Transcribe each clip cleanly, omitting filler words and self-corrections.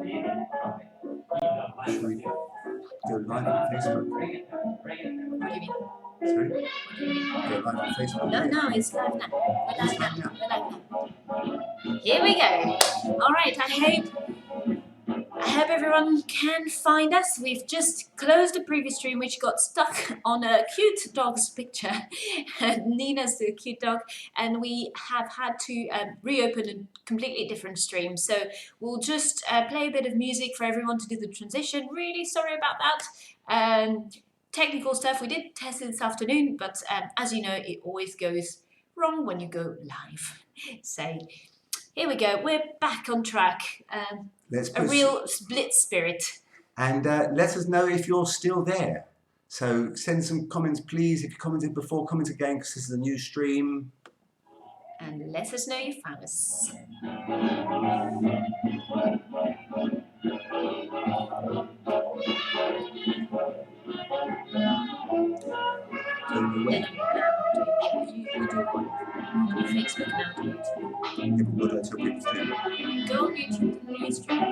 Should we go live on Facebook? What do you mean? Sorry? What do you mean? Go live on Facebook? No, it's live now. We're live It's now. live now. We're live now. Here we go. All right, I hope everyone can find us. We've just closed the previous stream, which got stuck on a cute dog's picture. Nina's the cute dog, and we have had to reopen a completely different stream. So we'll just play a bit of music for everyone to do the transition. Really sorry about that. Technical stuff, we did test it this afternoon, but as you know, it always goes wrong when you go live. So here we go, we're back on track. A real split spirit. And let us know if you're still there. So send some comments, please. If you commented before, comment again, because this is a new stream. And let us know you found us. You do on Facebook now, do you? What do I tell people to do? Go on YouTube and new stream.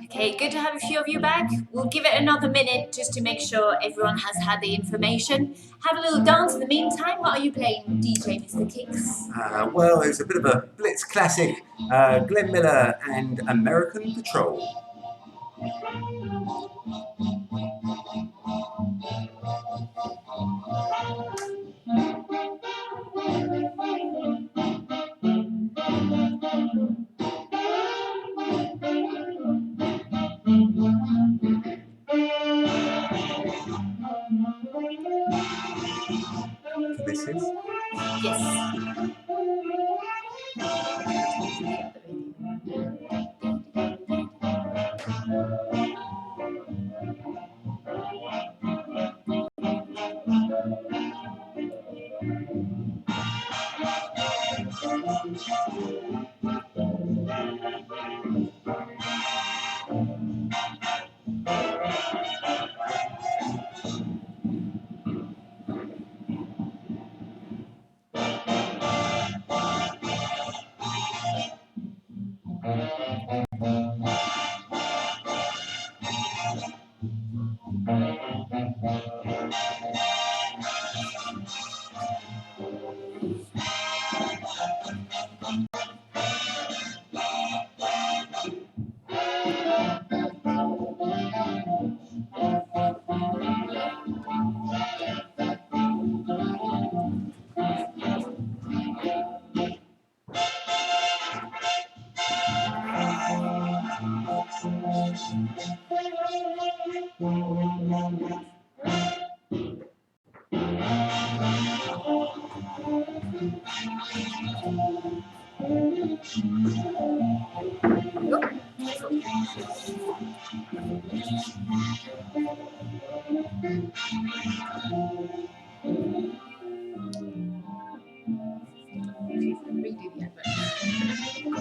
Okay, good to have a few of you back. We'll give it another minute just to make sure everyone has had the information. Have a little dance in the meantime. What are you playing, DJ Mr. Kicks? Well, it's a bit of a Blitz classic, Glenn Miller and American Patrol. This is? Yes. Redo the advert.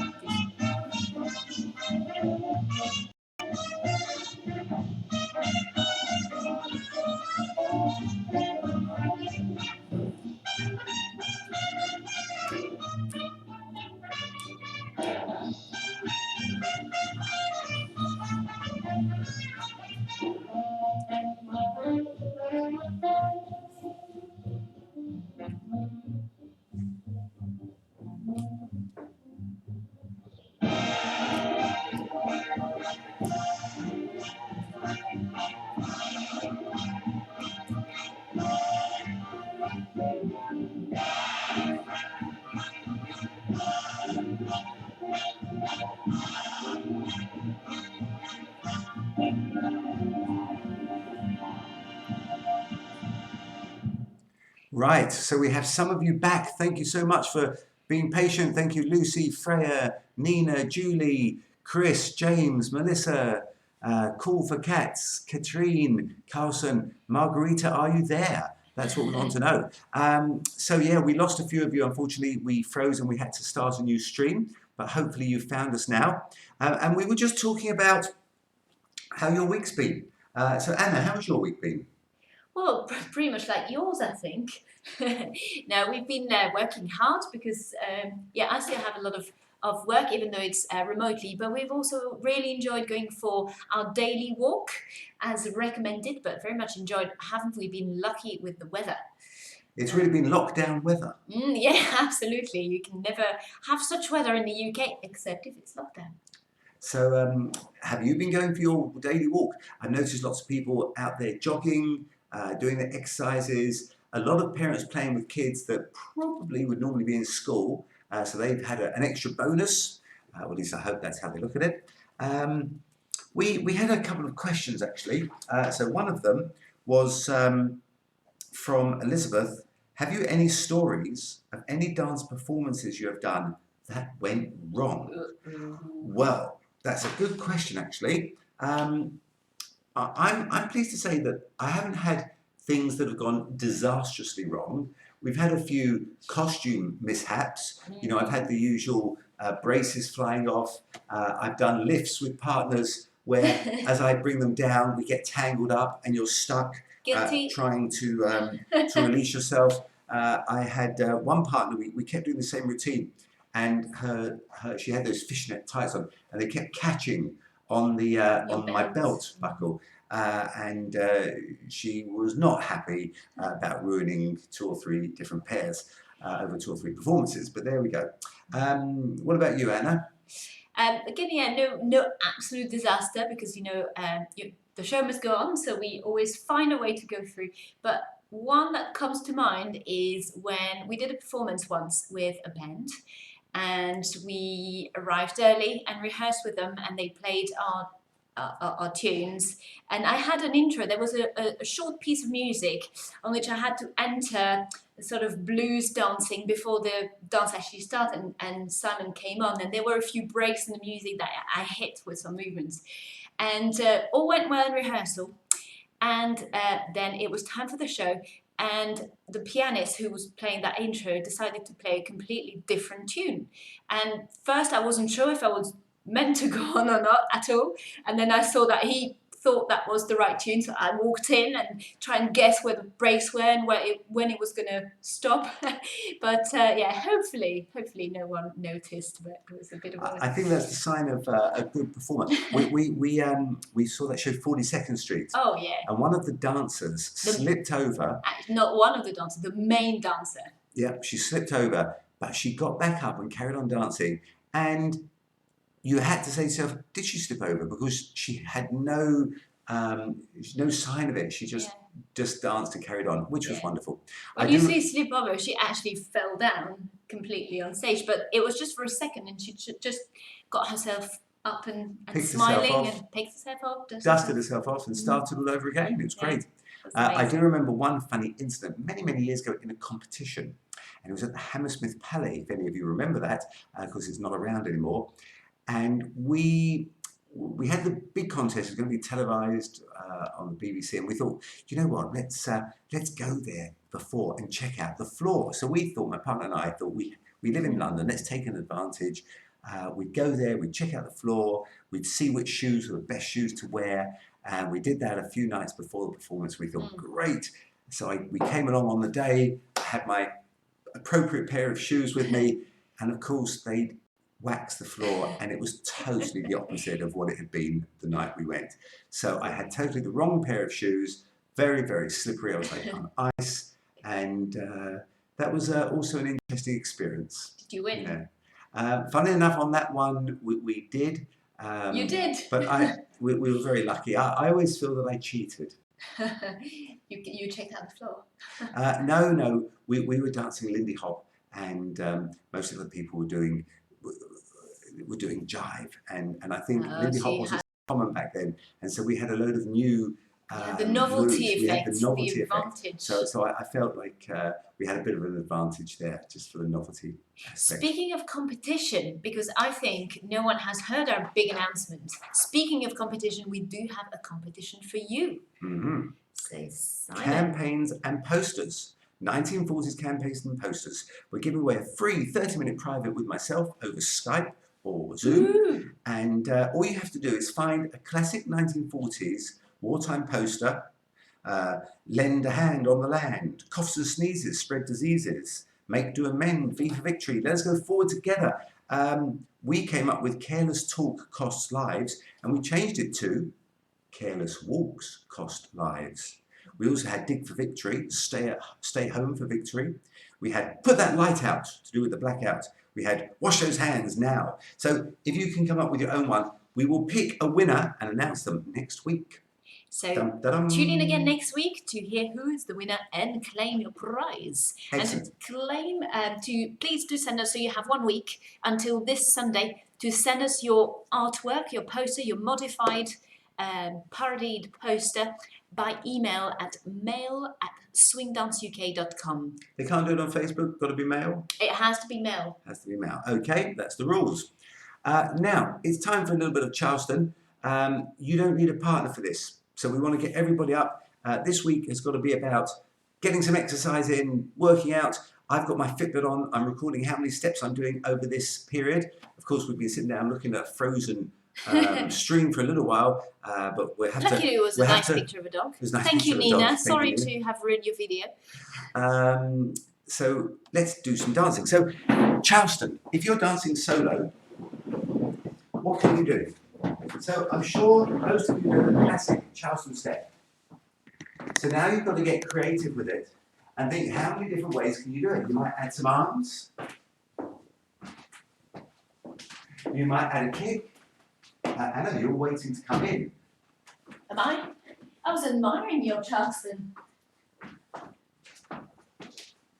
Right, so we have some of you back. Thank you so much for being patient. Thank you, Lucy, Freya, Nina, Julie, Chris, James, Melissa, Call for Cats, Katrine, Carlson, Margarita, are you there? That's what we want to know. So yeah, we lost a few of you. Unfortunately, we froze and we had to start a new stream, but hopefully you've found us now. And we were just talking about how your week's been. So Anna, how's your week been? Well, pretty much like yours, I think. Now, we've been working hard because, yeah, I still have a lot of work, even though it's remotely, but we've also really enjoyed going for our daily walk as recommended, but very much enjoyed. Haven't we been lucky with the weather? It's really been lockdown weather. Yeah, absolutely. You can never have such weather in the UK, except if it's lockdown. So have you been going for your daily walk? I've noticed lots of people out there jogging, doing their exercises, a lot of parents playing with kids that probably would normally be in school, so they've had an extra bonus, or at least I hope that's how they look at it. We had a couple of questions actually, so one of them was from Elizabeth. Have you any stories of any dance performances you have done that went wrong? Well, that's a good question actually. I'm pleased to say that I haven't had things that have gone disastrously wrong. We've had a few costume mishaps. You know, I've had the usual braces flying off. I've done lifts with partners where as I bring them down, we get tangled up and you're stuck trying to release yourself. I had one partner, we kept doing the same routine, and she had those fishnet tights on and they kept catching on the on my belt buckle. And she was not happy about ruining 2 or 3 different pairs over 2 or 3 performances, but there we go. What about you, Anna? Again, yeah, no absolute disaster because, you know, the show must go on, so we always find a way to go through. But one that comes to mind is when we did a performance once with a band, and we arrived early and rehearsed with them, and they played our tunes, and I had an intro. There was a short piece of music on which I had to enter sort of blues dancing before the dance actually started, and Simon came on, and there were a few breaks in the music that I hit with some movements, and all went well in rehearsal, and then it was time for the show, and the pianist who was playing that intro decided to play a completely different tune, and first I wasn't sure if I was meant to go on or not at all, and then I saw that he thought that was the right tune, so I walked in and tried and guess where the breaks were and when it was going to stop. But yeah, hopefully no one noticed, but it was a bit of a... I think that's the sign of a good performer. We saw that show 42nd Street. Oh yeah. And one of the dancers slipped over. Not one of the dancers, the main dancer. Yeah, she slipped over, but she got back up and carried on dancing, and you had to say to yourself, did she slip over? Because she had no sign of it. She just danced and carried on, which was wonderful. When you say slip over, she actually fell down completely on stage, but it was just for a second, and she just got herself up and smiling and picked herself up, dusted herself off, and started all over again. It was great. I do remember one funny incident many years ago in a competition, and it was at the Hammersmith Palais, if any of you remember that, because it's not around anymore. And we had the big contest. It was going to be televised on the BBC, and we thought, you know what, let's go there before and check out the floor. So we thought, my partner and I thought, we live in London, let's take an advantage. We'd go there, we'd check out the floor, we'd see which shoes were the best shoes to wear, and we did that a few nights before the performance. We thought, great. So we came along on the day, I had my appropriate pair of shoes with me, and of course they'd waxed the floor, and it was totally the opposite of what it had been the night we went. So I had totally the wrong pair of shoes, very slippery. I was like on ice, and that was also an interesting experience. Did you win? You know? Funny enough, on that one we did. You did? But we were very lucky. I always feel that I cheated. You checked out the floor? No, we were dancing Lindy Hop, and most of the people were doing jive, and I think Lindy Hop wasn't common back then, and so we had a load of new the novelty moves. We had effect, the novelty the effect. advantage. So I felt like we had a bit of an advantage there, just for the novelty aspect. Speaking of competition, because I think no one has heard our big announcement. Speaking of competition, we do have a competition for you. Mm-hmm. So, Simon. Campaigns and posters. 1940s campaigns and posters. We're giving away a free 30-minute private with myself over Skype or Zoom. Ooh. And all you have to do is find a classic 1940s wartime poster. Lend a hand on the land, coughs and sneezes, spread diseases, make, do, amend, V for victory, let us go forward together. We came up with careless talk costs lives, and we changed it to careless walks cost lives. We also had dig for victory, stay home for victory. We had put that light out, to do with the blackout. We had wash those hands now. So if you can come up with your own one, we will pick a winner and announce them next week. So Tune in again next week to hear who is the winner and claim your prize. Excellent. And to claim, please do send us, so you have 1 week until this Sunday to send us your artwork, your poster, your modified parodied poster by email at mail@swingdanceuk.com. They can't do it on Facebook, got to be mail? It has to be mail. Has to be mail. Okay, that's the rules. Now, it's time for a little bit of Charleston. You don't need a partner for this. So we want to get everybody up. This week has got to be about getting some exercise in, working out. I've got my Fitbit on. I'm recording how many steps I'm doing over this period. Of course, we've been sitting down looking at a frozen stream for a little while, but we'll have to... Luckily, it was a nice picture of a dog. Thank you, Nina. Sorry to have ruined your video. So let's do some dancing. So, Charleston, if you're dancing solo, what can you do? So I'm sure most of you know the classic Charleston step. So now you've got to get creative with it and think, how many different ways can you do it? You might add some arms. You might add a kick. Anna, you're waiting to come in. Am I? I was admiring your Charleston.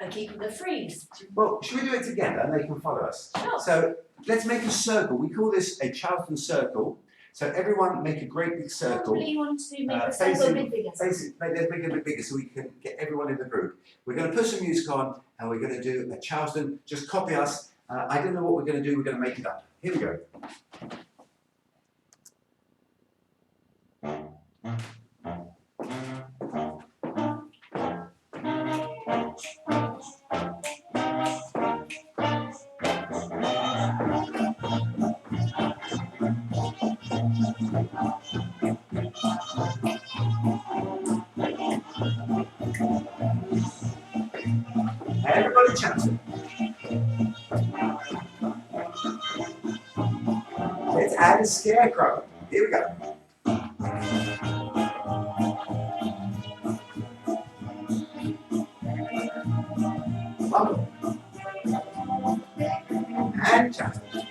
I keep the freeze. Well, should we do it together and they can follow us? Sure. So let's make a circle. We call this a Charleston circle. So everyone make a great big circle. Probably you want to make the circle a bit bigger. Let's make it a bit bigger so we can get everyone in the group. We're going to put some music on and we're going to do a Charleston. Just copy us. I don't know what we're going to do. We're going to make it up. Here we go. Everybody Charleston. Let's add a scarecrow. Here we go. Bumble. And Charleston.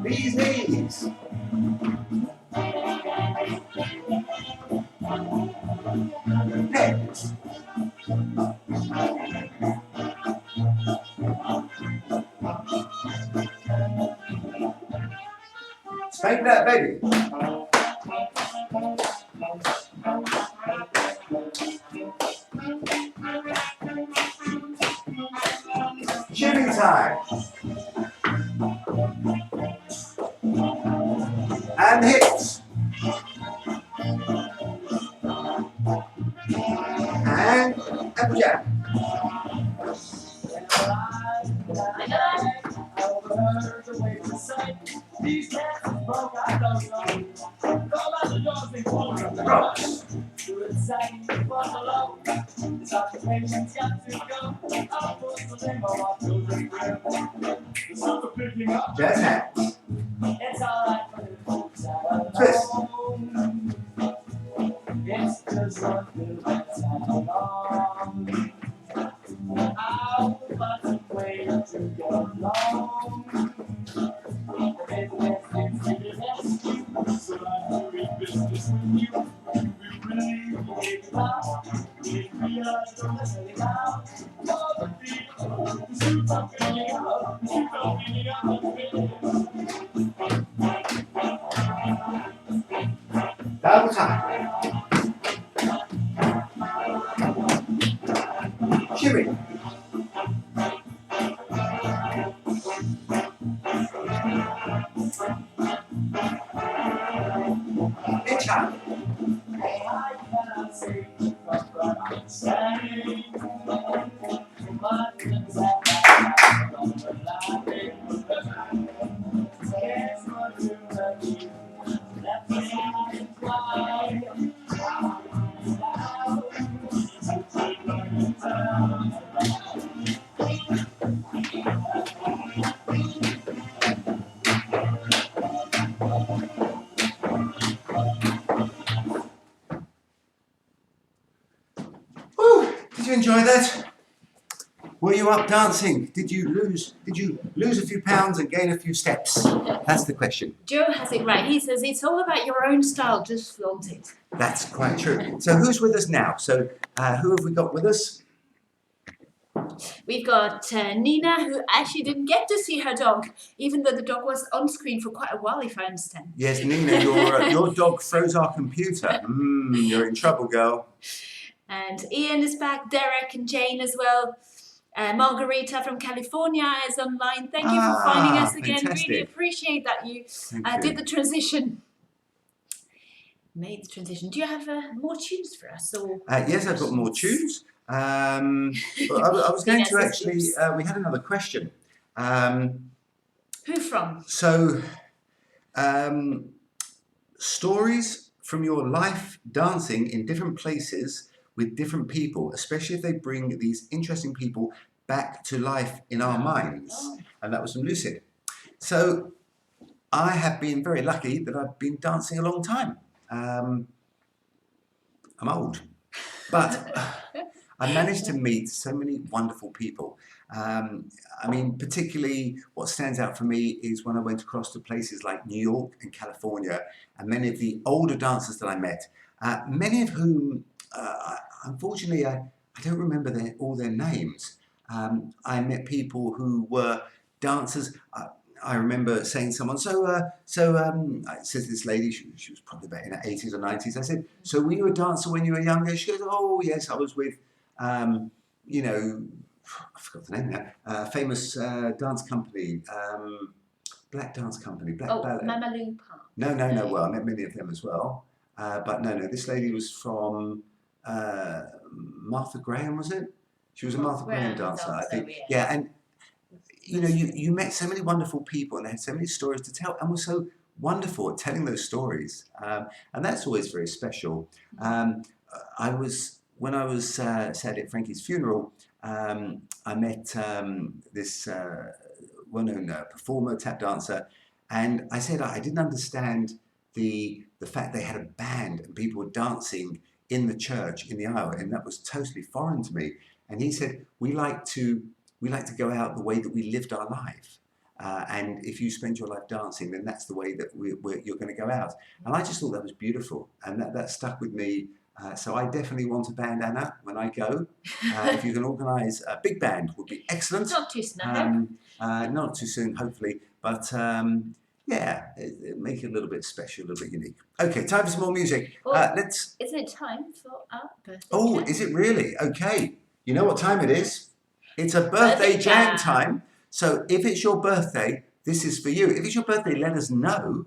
Bees knees. Heads. Spank that baby. Shimmy time. And hips. And applejack. Rocks. Jazz hands. Twist. Double time. Shimmy. Pitch up. Woo! Did you enjoy that? Were you up dancing? Did you lose a few pounds and gain a few steps? That's the question. Joe has it right. He says it's all about your own style, just flaunt it. That's quite true. So who's with us now? So who have we got with us? We've got Nina, who actually didn't get to see her dog, even though the dog was on screen for quite a while, if I understand. Yes, Nina, your dog froze our computer. You're in trouble, girl. And Ian is back, Derek and Jane as well. Margarita from California is online. Thank you for finding us again. Fantastic. Really appreciate that you did the transition. Made the transition. Do you have more tunes for us? Or Yes, I've got more tunes. But I was going to actually, we had another question. Who from? So, stories from your life dancing in different places with different people, especially if they bring these interesting people back to life in our minds. And that was from Lucid. So, I have been very lucky that I've been dancing a long time. I'm old, but I managed to meet so many wonderful people. I mean, particularly what stands out for me is when I went across to places like New York and California, and many of the older dancers that I met, many of whom, unfortunately, I don't remember all their names. I met people who were dancers. I remember saying to someone, says this lady, she was probably about in her 80s or 90s. I said, so were you a dancer when you were younger? She goes, oh yes, I was with, you know, I forgot the name now, famous dance company, black dance company, Black Ballet. Mamalou Park. No, well, I met many of them as well. But no, this lady was from Martha Graham, was it? She was a Martha Graham dancer, I think. Yeah, and you know, you met so many wonderful people and they had so many stories to tell and were so wonderful at telling those stories. And that's always very special. When I was sad at Frankie's funeral, I met this well-known performer, tap dancer, and I said I didn't understand the fact they had a band and people were dancing in the church, in the aisle, and that was totally foreign to me. And he said, we like to go out the way that we lived our life. And if you spend your life dancing, then that's the way that you're going to go out. And I just thought that was beautiful. And that stuck with me. So I definitely want a bandana when I go. If you can organise a big band, would be excellent. Not too soon, not too soon, hopefully. But yeah, it make it a little bit special, a little bit unique. Okay, time for some more music. Isn't it time for our birthday? Oh, jam? is it really? Okay. You know what time it is? It's a birthday jam time. So if it's your birthday, this is for you. If it's your birthday, let us know.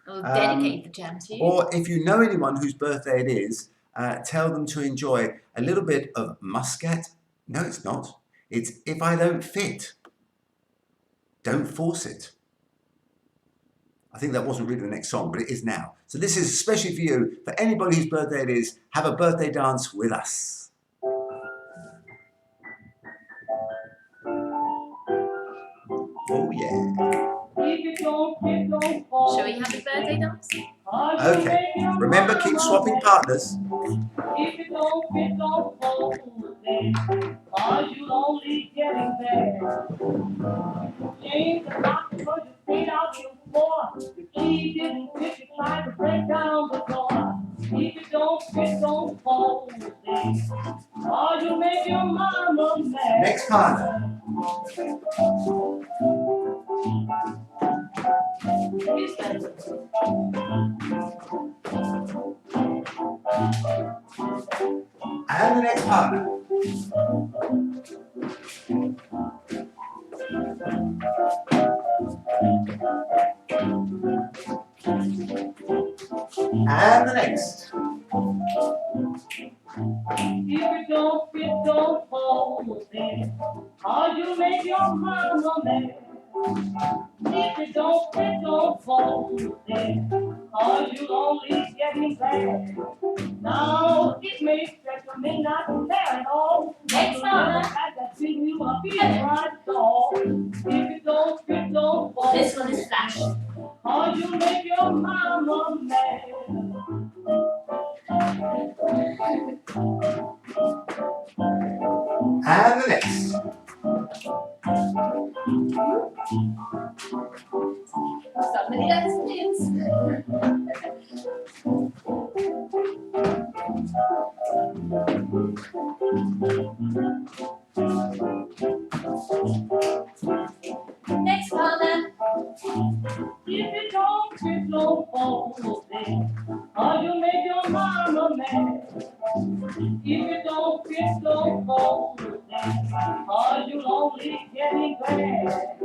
We'll dedicate the jam to you. Or if you know anyone whose birthday it is, tell them to enjoy a little bit of Muscat. No, it's not. It's If I Don't Fit. Don't force it. I think that wasn't really the next song, but it is now. So this is especially for you. For anybody whose birthday it is, have a birthday dance with us. Oh yeah. Shall we have a birthday dance? Okay. Remember, keep swapping partners. If you don't fit, don't fold it, 'cause you'll only get embarrassed. Change the lock because you stayed out here before. The key didn't fit, you tried to break down the door. If you don't fit, don't fold it, or you'll make your mama mad. Next partner. partner. And the next. If you don't fit, don't hold it, or you make your mama mad. If you don't fit, don't fold it, or you'll only get me glad. Now, it may stretch or may not care at all. Next Never one. had that thing you are feeling right so. If you don't fit, don't fold This one is Flash. or you make your mama mad. And the next. Somebody else wins. Next partner. If you don't fit, don't fold it, or you make your mama mad. If you don't fit, don't fold it, or you'll only get me glad.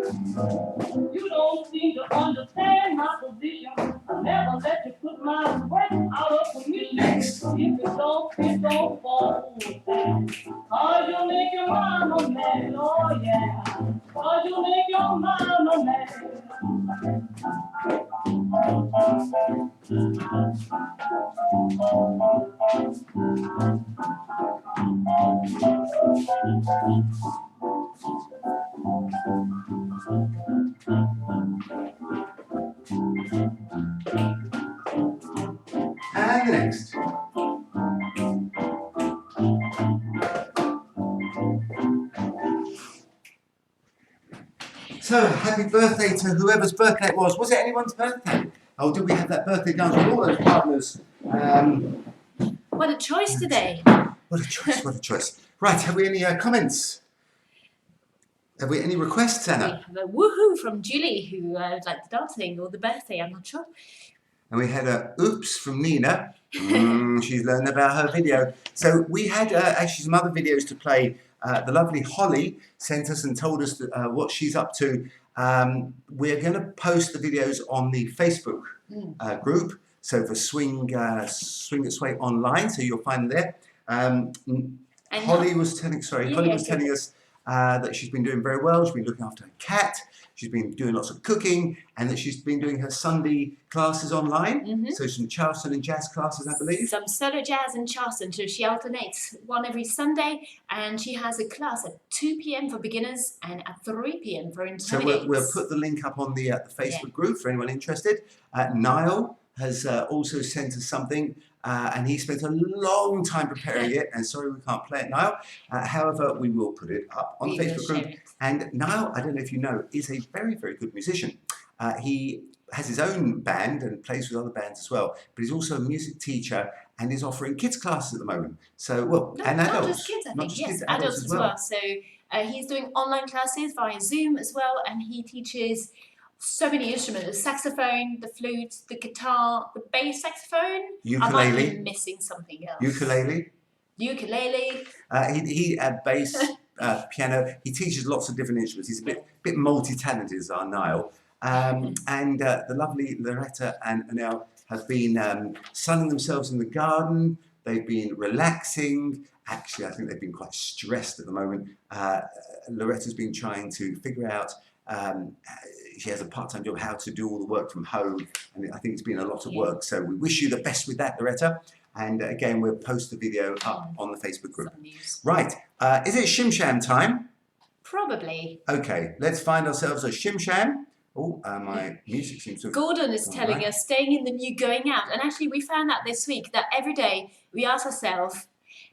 You don't seem to understand my position. I never let you put my work out of commission. Next. If you don't fit, don't fold it, or you'll make your mama mad. Oh yeah, or you'll make your mama mad. And the next. So, happy birthday to whoever's birthday it was. Was it anyone's birthday? Oh, did we have that birthday dance with all those partners? What a choice today. What a choice, what a choice. Right, have we any comments? Have we any requests, We Anna? have a woohoo from Julie who liked the dancing or the birthday, I'm not sure. And we had a oops from Nina. She's learned about her video. So we had actually some other videos to play. The lovely Holly sent us and told us what she's up to. We're going to post the videos on the Facebook group. So for Swing Its Way Online, so you'll find them there. Holly was telling us that she's been doing very well. She's been looking after her cat. She's been doing lots of cooking, and that she's been doing her Sunday classes online. So some Charleston and jazz classes, I believe. Some solo jazz and Charleston, so she alternates one every Sunday, and she has a class at 2 p.m. for beginners and at 3 p.m. for intermediates. So we'll put the link up on the Facebook group for anyone interested. Niall has also sent us something, and he spent a long time preparing it, and sorry we can't play it, Niall. However, we will put it up on the Facebook group. And Niall, I don't know if you know, is a very, very good musician. He has his own band and plays with other bands as well, but he's also a music teacher and is offering kids classes at the moment. So, well, and adults. Not just kids, I think. Yes, adults as well. So he's doing online classes via Zoom as well, and he teaches so many instruments: the saxophone, the flute, the guitar, the bass saxophone. Ukulele. I might be missing something else. Ukulele. He bass, piano. He teaches lots of different instruments. He's a bit multi-talented, is our Niall. And the lovely Loretta and Anel have been sunning themselves in the garden. They've been relaxing. Actually, I think they've been quite stressed at the moment. Loretta's been trying to figure out. She has a part-time job, how to do all the work from home, and I think it's been a lot of work. So we wish you the best with that, Loretta. And again, we'll post the video up on the Facebook group. Right, is it Shim Sham time? Probably. Okay, let's find ourselves a Shim Sham. Oh, my music seems to have Gordon is telling us staying in the new going out. And actually we found out this week that every day we ask ourselves,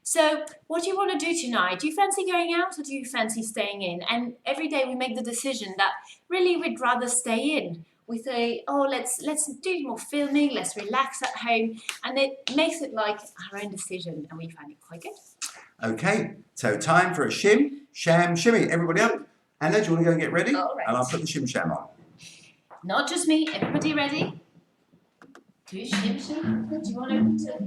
so what do you want to do tonight? Do you fancy going out or do you fancy staying in? And every day we make the decision that really we'd rather stay in. We say, oh, let's do more filming, let's relax at home. And it makes it like our own decision, and we find it quite good. Okay, so time for a Shim Sham Shimmy. Everybody up? Anna, do you want to go and get ready? All right. And I'll put the Shim Sham on. Not just me, everybody ready? Do Shim Sham? Do you want to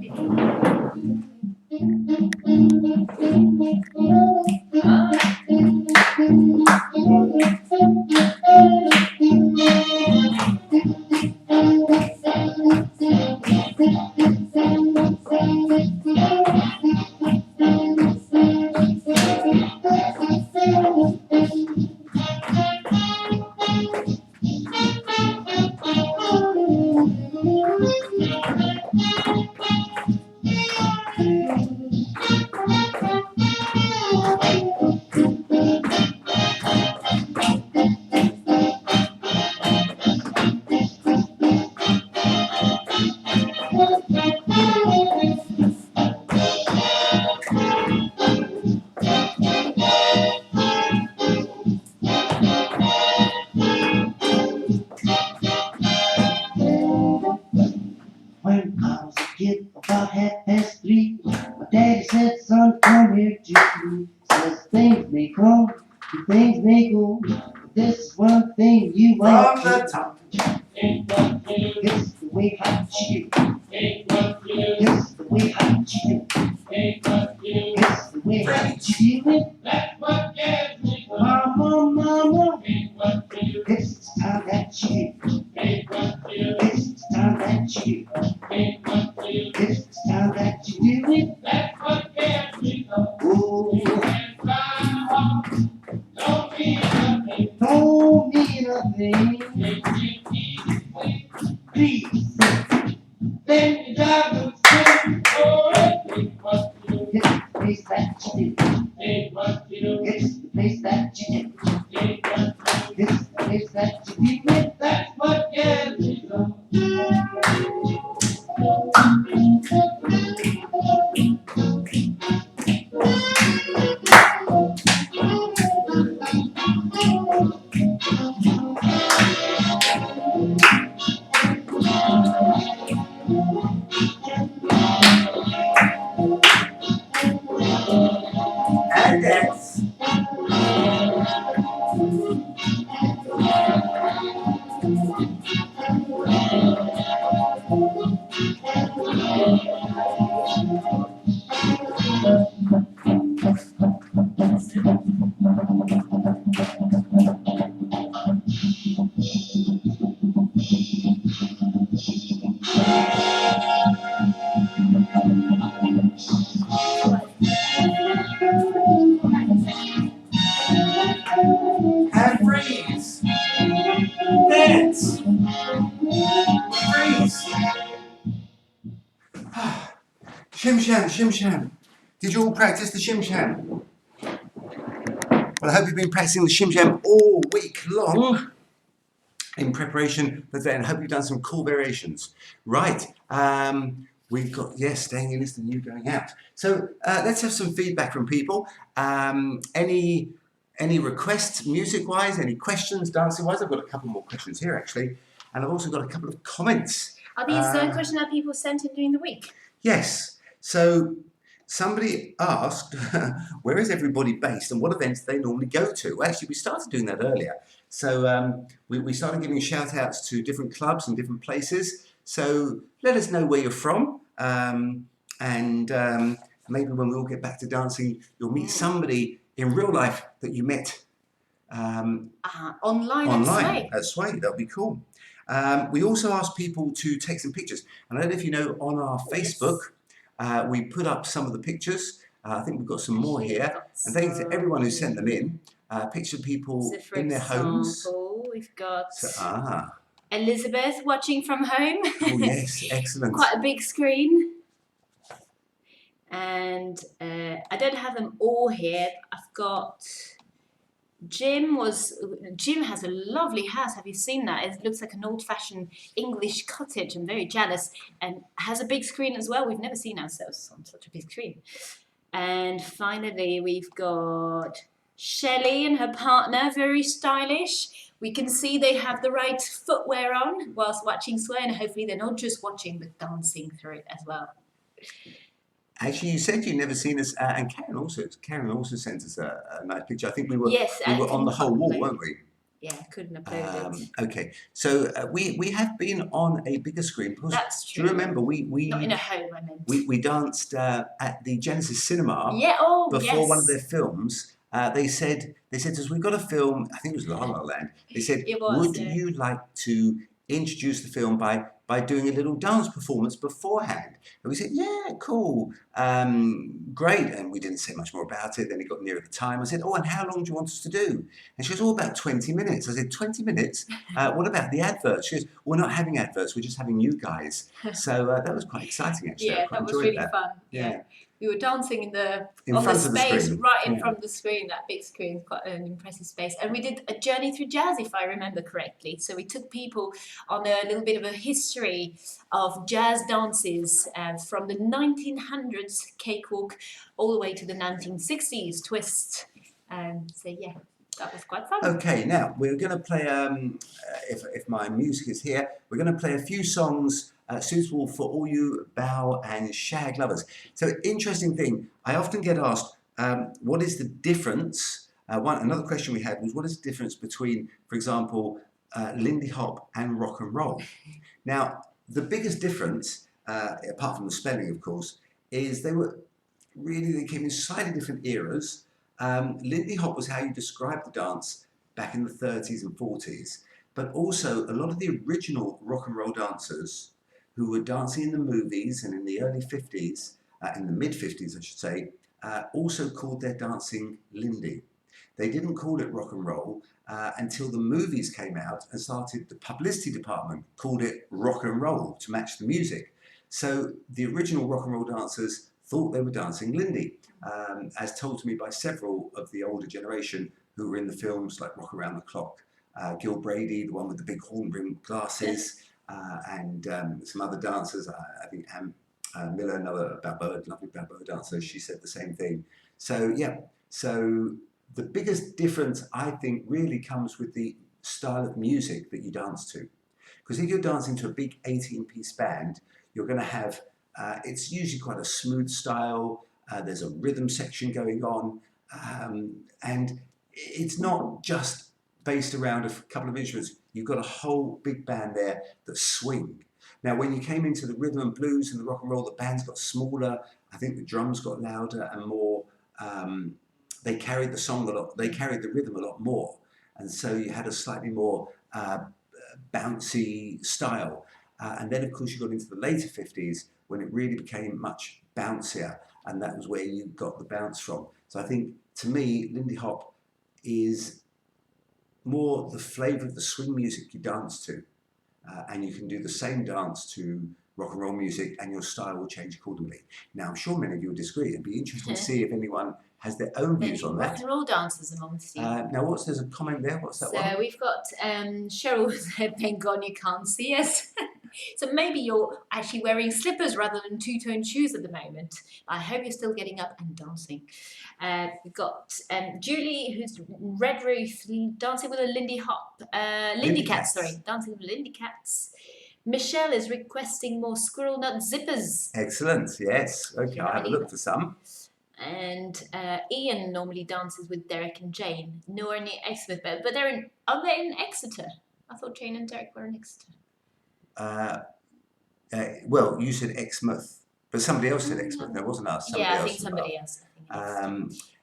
When I was a kid, about 3:30, my daddy said, son, come here to me. Says things may come, and things may go, but this is one thing you ain't From the top. It's the way I chew. It's the way I chew. It's the way I chew it. Mama, mama. It's the time that you. It's the time that you. It's the time that you do it. Oh, don't mean a thing. Please, then you drive them straight. It's the place that you do. It's the place that you do. It's the place that you do it. That's what gets me. And dance. And freeze. Dance. Freeze. Shim Sham, Shim Sham. Did you all practice the Shim Sham? Well, I hope you've been practicing the Shim Sham all week long in preparation for that, and I hope you've done some cool variations. Right, we've got, yes, staying in this and you going out. So let's have some feedback from people. Any requests music-wise, any questions dancing-wise? I've got a couple more questions here actually, and I've also got a couple of comments. Are these questions that people sent in during the week? Yes, so somebody asked, where is everybody based and what events they normally go to? Well, actually, we started doing that earlier. So we started giving shout outs to different clubs and different places. So let us know where you're from. And maybe when we all get back to dancing, you'll meet somebody in real life that you met Online. at Sway. That'll be cool. We also asked people to take some pictures. And I don't know if you know, on our Facebook, we put up some of the pictures. I think we've got some more here. And thanks to everyone who sent them in. Picture people So for in their homes. example, we've got So, Elizabeth watching from home. oh yes, excellent. Quite a big screen. And I don't have them all here. I've got Jim has a lovely house. Have you seen that? It looks like an old-fashioned English cottage. I'm very jealous, and has a big screen as well. We've never seen ourselves on such a big screen. And finally, we've got Shelley and her partner, very stylish. We can see they have the right footwear on whilst watching Sway, and hopefully they're not just watching but dancing through it as well. Actually, you said you'd never seen us, and Karen also sent us a nice picture. I think we were on the whole wall, weren't we? Yeah, couldn't upload it. Okay, so we have been on a bigger screen because That's do you true. remember we Not in a home, I meant. we danced at the Genesis Cinema Yeah. Oh, before yes. one of their films. They said to us, we've got a film. I think it was La La Land. They said, It was, would yeah. you like to introduce the film by doing a little dance performance beforehand? And we said, yeah, cool, great. And we didn't say much more about it. Then it got nearer the time. I said, oh, and how long do you want us to do? And she goes, oh, about 20 minutes. I said, 20 minutes? What about the adverts? She goes, we're not having adverts. We're just having you guys. So that was quite exciting, actually. I Yeah, quite that was enjoyed really that. fun. Yeah. We were dancing In on the front of the space, screen. right in Yeah. front of the screen. That big screen, quite an impressive space. And we did a journey through jazz, if I remember correctly. So we took people on a little bit of a history of jazz dances from the 1900s cakewalk all the way to the 1960s twist. So yeah, that was quite fun. Okay, now we're going to play. If my music is here, we're going to play a few songs suitable for all you bow and shag lovers. So, interesting thing. I often get asked, what is the difference? Another question we had was, what is the difference between, for example, Lindy Hop and rock and roll? Now, the biggest difference, apart from the spelling, of course, is they came in slightly different eras. Lindy Hop was how you described the dance back in the 30s and 40s, but also a lot of the original rock and roll dancers who were dancing in the movies and in the early 50s, in the mid 50s, I should say, also called their dancing Lindy. They didn't call it rock and roll until the movies came out and started. The publicity department called it rock and roll to match the music. So the original rock and roll dancers thought they were dancing Lindy, as told to me by several of the older generation who were in the films like Rock Around the Clock. Gil Brady, the one with the big horn-rimmed glasses, and some other dancers. I think Miller, another lovely Balboa dancer, she said the same thing. So yeah, so the biggest difference I think really comes with the style of music that you dance to. Because if you're dancing to a big 18-piece band, you're going to have, it's usually quite a smooth style, there's a rhythm section going on, and it's not just based around a couple of instruments. You've got a whole big band there that swing. Now, when you came into the rhythm and blues and the rock and roll, the bands got smaller. I think the drums got louder and more. They carried the song a lot. They carried the rhythm a lot more, and so you had a slightly more bouncy style. And then, of course, you got into the later 50s when it really became much bouncier, and that was where you got the bounce from. So I think, to me, Lindy Hop is more the flavour of the swing music you dance to, and you can do the same dance to rock and roll music, and your style will change accordingly. Now, I'm sure many of you will disagree. It'd be interesting to see if anyone has their own views on Rock that. and roll dancers amongst you. Now, there's a comment there. What's that one? So we've got Cheryl saying, "God, you can't see us." So maybe you're actually wearing slippers rather than two-tone shoes at the moment. I hope you're still getting up and dancing. We've got Julie, who's Red Roof, dancing with a Lindy Hop, Lindy Cats, sorry, dancing with Lindy Cats. Michelle is requesting more squirrel nut zippers. Excellent. Yes. Okay, I'll have a look for some. And Ian normally dances with Derek and Jane. Nor near Exmouth, but are they in Exeter? I thought Jane and Derek were in Exeter. Well, you said Exmouth, but somebody else said Exmouth. There wasn't us. I think somebody else.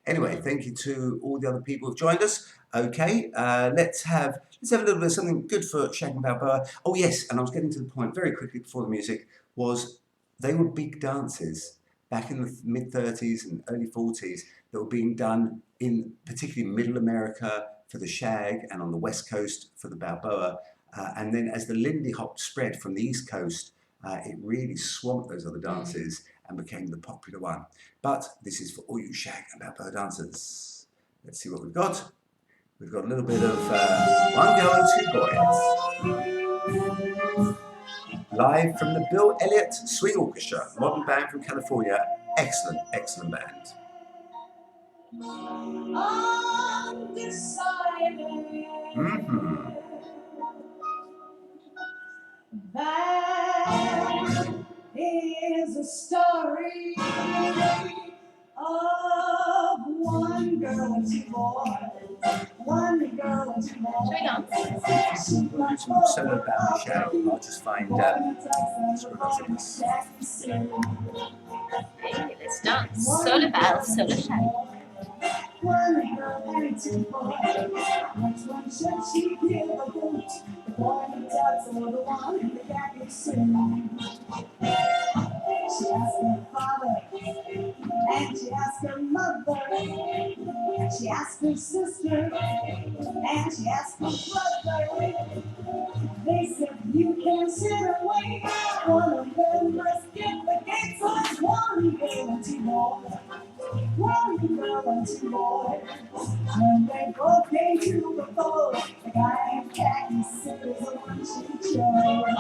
Anyway, thank you to all the other people who've joined us. Okay, let's have a little bit of something good for Shag and Balboa. Oh yes, and I was getting to the point very quickly before the music was they were big dances back in the mid 30s and early 40s that were being done in particularly Middle America for the Shag and on the West Coast for the Balboa. And then as the Lindy Hop spread from the East Coast, it really swamped those other dances and became the popular one. But this is for all you Shag and Balboa dancers. Let's see what we've got. We've got a little bit of One Girl and Two Boys. Live from the Bill Elliott Swing Orchestra, modern band from California. Excellent, excellent band. That is a story of one girl and two boys. One girl we dance? We'll do some solo bow show. I'll just find Swiggles. Okay, let's dance. Solo bow, solo shout. One girl married to boy. Which one should she give a boot? The boy in the tux or the one in the khaki suit? She asked her father, and she asked her mother. She asked her sister, and she asked her brother. They said, you can't sit and wait. One of them must get the gates. So it's one girl and two boys. One girl and two boys. When they both came to the fold, the guy in khaki suit is the one she chose.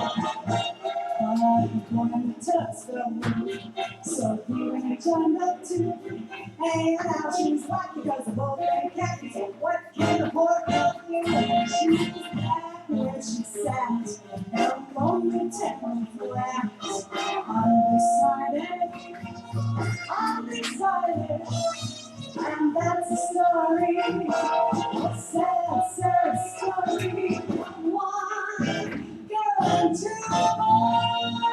The one in the tux fell blue. So he joined up too. Hey, now she's like because they're both in khaki. So what can the poor girl do? She's back where she sat. Her lonely town flat. Undecided. Undecided. And that's the story, a sad, sad story. One girl and two boys.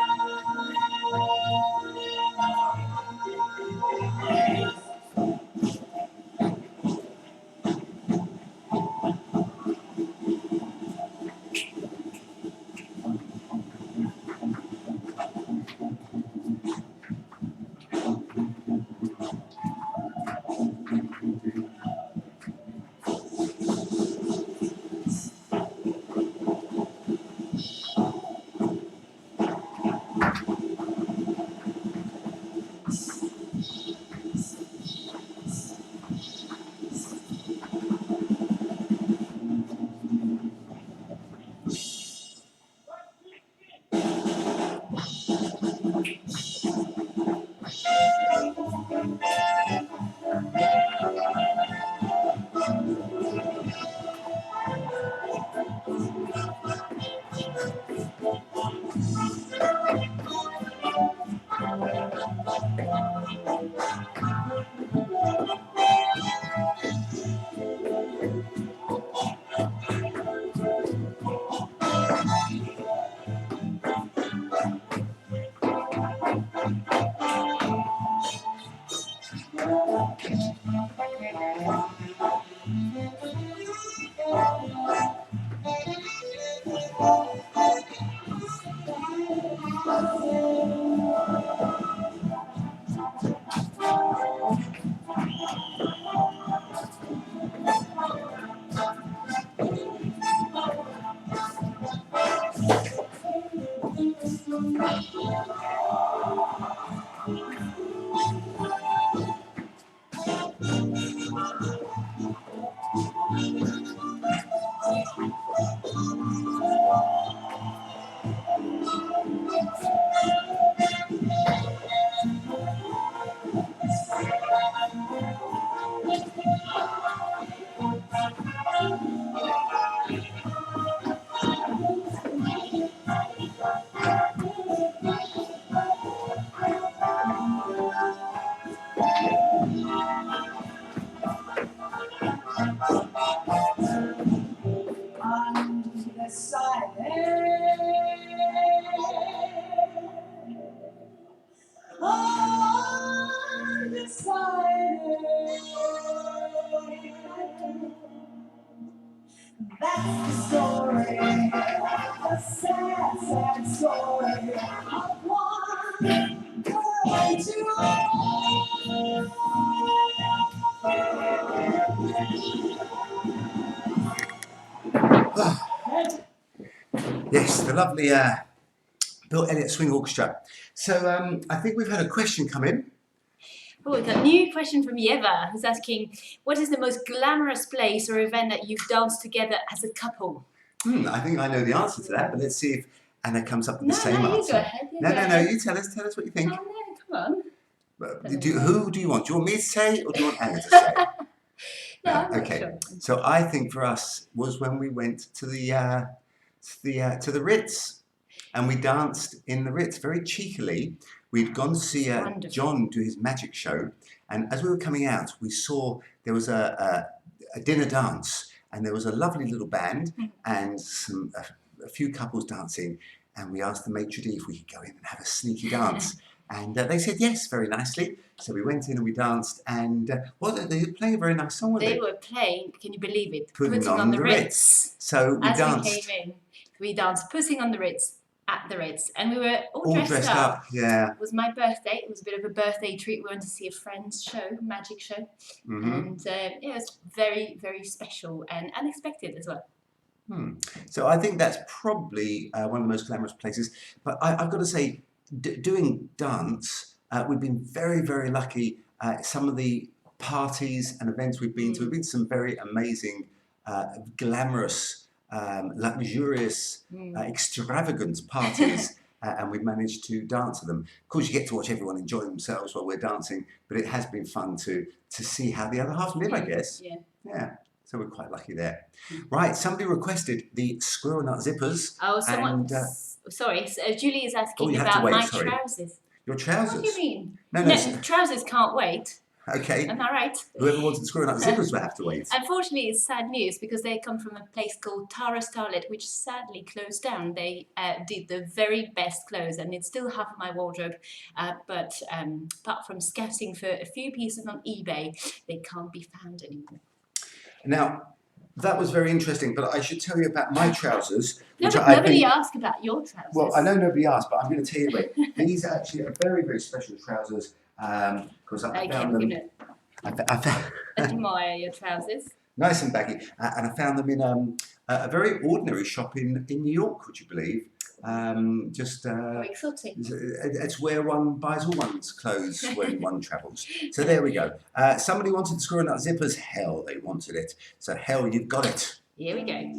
That's the story, a sad, sad story of one girl to Yes, the lovely Bill Elliott Swing Orchestra. So I think we've had a question come in. Oh, we've got a new question from Yeva, who's asking, what is the most glamorous place or event that you've danced together as a couple? I think I know the answer to that, but let's see if Anna comes up with the same you answer. go ahead. No, you tell us what you think. Oh, no, come on. Who do you want? Do you want me to say or do you want Anna to say? No, I'm not Okay. sure. So I think for us was when we went to the Ritz, and we danced in the Ritz very cheekily. We'd gone to see John do his magic show, and as we were coming out, we saw there was a dinner dance, and there was a lovely little band and a few couples dancing, and we asked the maitre d' if we could go in and have a sneaky dance. And they said yes, very nicely. So we went in and we danced, and they were playing a very nice song, weren't They they? were playing, can you believe it? Putting on the Ritz. So we As danced. we came in, we danced Putting on the Ritz at the Ritz, and we were all dressed up. Yeah. It was my birthday. It was a bit of a birthday treat. We went to see a friend's show, magic show, and it was very, very special and unexpected as well. So I think that's probably one of the most glamorous places. But I've got to say, doing dance, we've been very, very lucky. Some of the parties and events we've been to some very amazing, glamorous, luxurious, extravagant parties. And we've managed to dance to them. Of course, you get to watch everyone enjoy themselves while we're dancing, but it has been fun to see how the other half live, I guess. Yeah. So we're quite lucky there. Right, somebody requested the squirrel nut zippers. Oh, someone. Sorry, Julie is asking about my trousers. Your trousers? What do you mean? No, trousers can't wait. Okay. Am I right? Whoever wanted the squirrel nut zippers will have to wait. Unfortunately, it's sad news because they come from a place called Tara Starlet, which sadly closed down. They did the very best clothes, and it's still half of my wardrobe. But apart from scouting for a few pieces on eBay, they can't be found anymore. Now, that was very interesting, but I should tell you about my trousers. No, but nobody asked about your trousers. Well, I know nobody asked, but I'm going to tell you anyway. These are actually very, very special trousers because I found them. I admire your trousers. Nice and baggy, and I found them in a very ordinary shop in New York. Would you believe? Very exotic. It's where one buys all one's clothes when one travels. So there we go. Somebody wanted the squirrel nut zippers. Hell, they wanted it. So hell, you've got it. Here we go.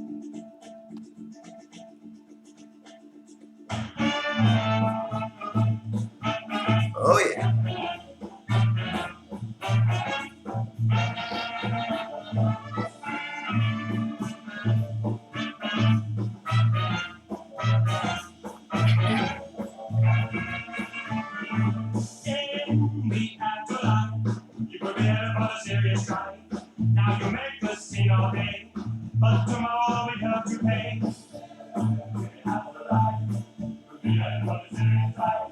Oh yeah. Now you make the scene all day, but tomorrow we have to pay.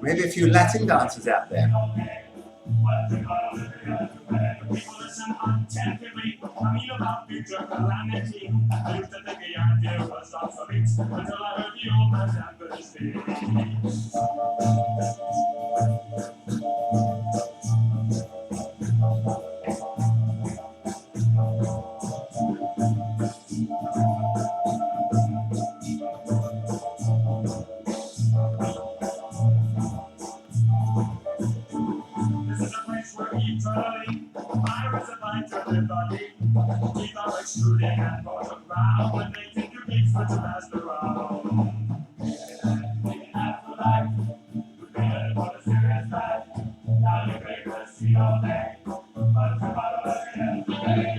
Maybe a few Latin dancers out there. People listen attentively, I mean about future calamity. I used to think the idea was obsolete until I heard the old man's adversity. Extruding and bought a ground when they take your pigs for to pass around. Afterlife, we're ready for the serious life. Now you make us see all day, but tomorrow again today.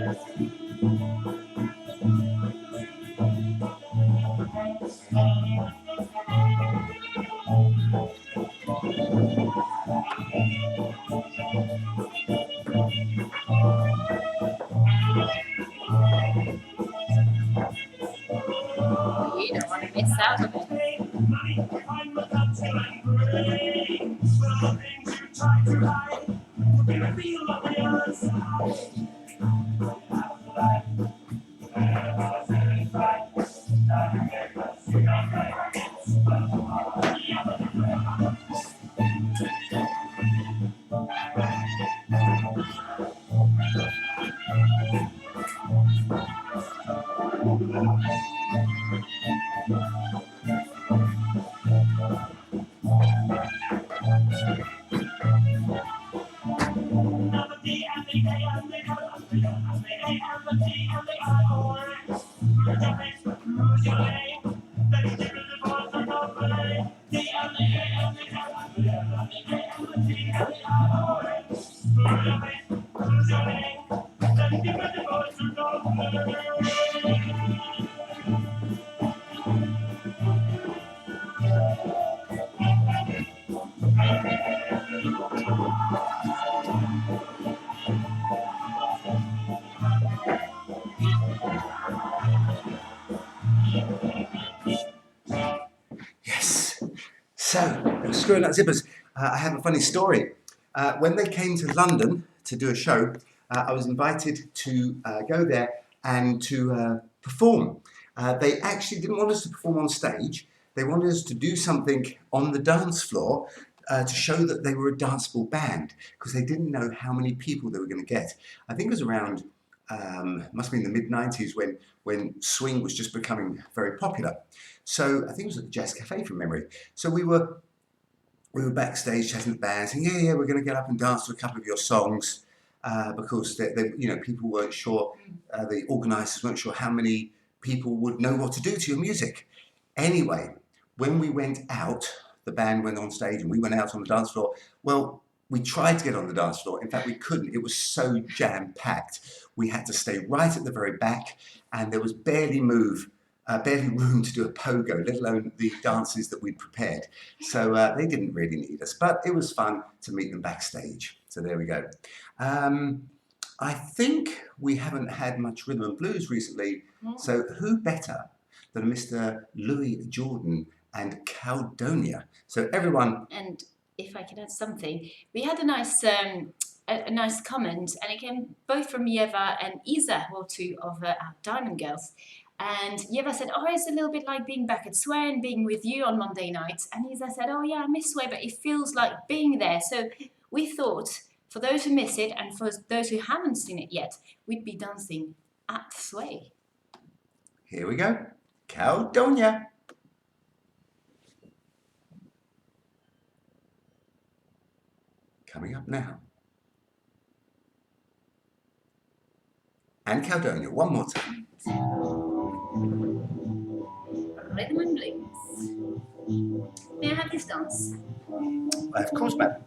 You don't want to miss out of it. So, screwing up zippers. I have a funny story. When they came to London to do a show, I was invited to go there and to perform. They actually didn't want us to perform on stage. They wanted us to do something on the dance floor to show that they were a danceable band, because they didn't know how many people they were going to get. I think it was around, must have been the mid-90s when swing was just becoming very popular. So I think it was at the Jazz Cafe from memory. So we were backstage chatting to the band, saying, yeah, we're going to get up and dance to a couple of your songs, because people weren't sure, the organisers weren't sure how many people would know what to do to your music. Anyway, when we went out, the band went on stage and we went out on the dance floor. Well, we tried to get on the dance floor. In fact, we couldn't. It was so jam-packed. We had to stay right at the very back, and there was barely room to do a pogo, let alone the dances that we'd prepared. So they didn't really need us, but it was fun to meet them backstage. So there we go. I think we haven't had much rhythm and blues recently, so who better than Mr. Louis Jordan and Caledonia? So everyone... And if I can add something, we had a nice comment, and it came both from Yeva and Isa, who are two of our Diamond Girls. And Yeva said, oh, it's a little bit like being back at Sway and being with you on Monday nights. And Isa said, oh yeah, I miss Sway, but it feels like being there. So we thought, for those who miss it and for those who haven't seen it yet, we'd be dancing at Sway. Here we go. Caledonia. Coming up now. And Caledonia, one more time. Rhythm and blues. May I have this dance? Of course, madam.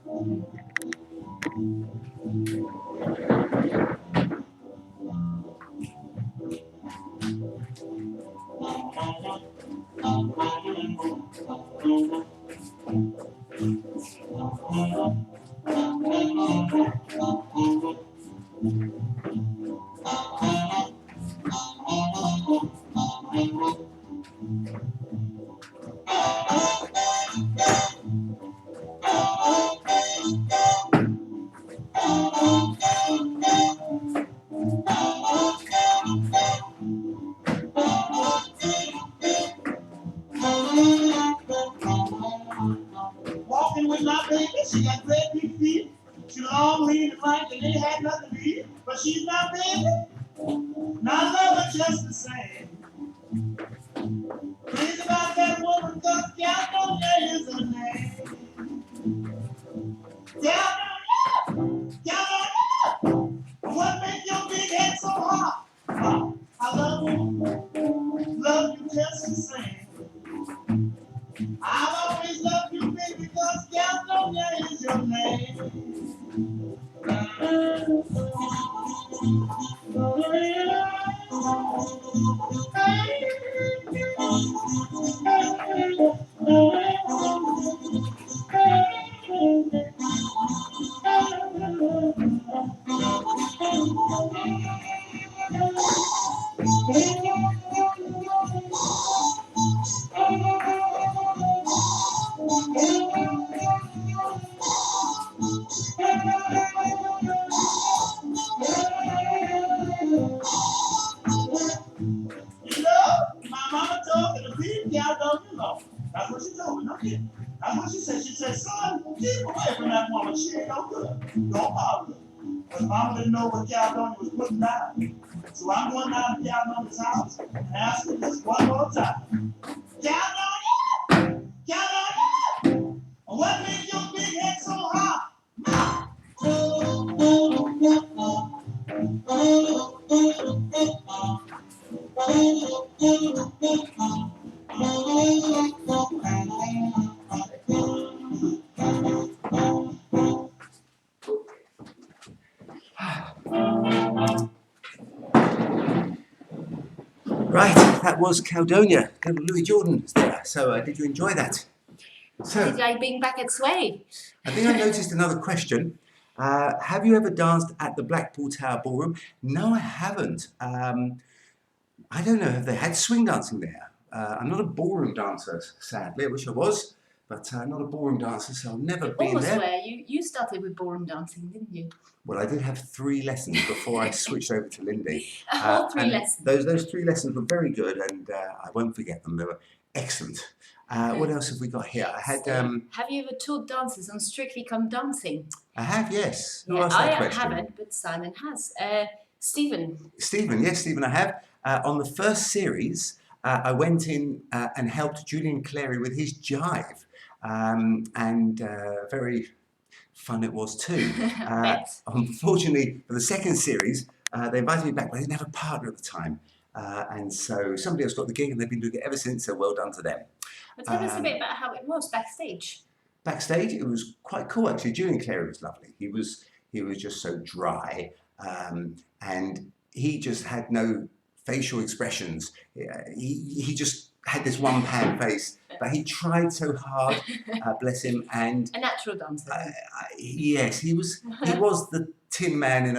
Walking with my baby, she got great big feet. She long, lean, and right, and ain't had nothing to eat. But she's my baby, and I love her just the same. Crazy about that woman, cause Caledonia is her name. Caledonia, Caledonia, what makes your big head so hot? I love you just the same. I've always loved you, baby, because Caledonia is your name. My mama told me to leave Caledonia alone. That's what she told me, no kidding. That's what she said. She said, son, keep away from that woman. She ain't no good. Don't bother her. But mama didn't know what Caledonia was putting down. So I'm going down to Caledonia's house and ask her this one more time. Caledonia! Caledonia! What makes your big head so hot? Right, that was Caledonia. Little Louis Jordan is there. So did you enjoy that? So, It's like being back at Sway. I think I noticed another question. Have you ever danced at the Blackpool Tower Ballroom? No, I haven't. I don't know if they had swing dancing there. I'm not a ballroom dancer, sadly. I wish I was. but not a ballroom dancer, so I've never You been almost there. were. You started with ballroom dancing, didn't you? Well, I did have 3 lessons before I switched over to Lindy. A whole 3 and lessons. Those 3 lessons were very good, and I won't forget them. They were excellent. What else have we got here? I had. Have you ever taught dancers on Strictly Come Dancing? I have, yes. Who Yeah, asked that I question? haven't, but Simon has. Stephen. Stephen, yes, Stephen, I have. On the first series, I went in and helped Julian Clary with his jive, and very fun it was too. Bet. Unfortunately, for the second series, they invited me back, but I didn't have a partner at the time. And so somebody else got the gig, and they've been doing it ever since, so well done to them. But tell us a bit about how it was backstage. Backstage, it was quite cool actually. Julian Clary was lovely. He was just so dry, and he just had no facial expressions. He just had this one pan face, but he tried so hard, bless him. And A natural dancer. yes, he was the Tin Man in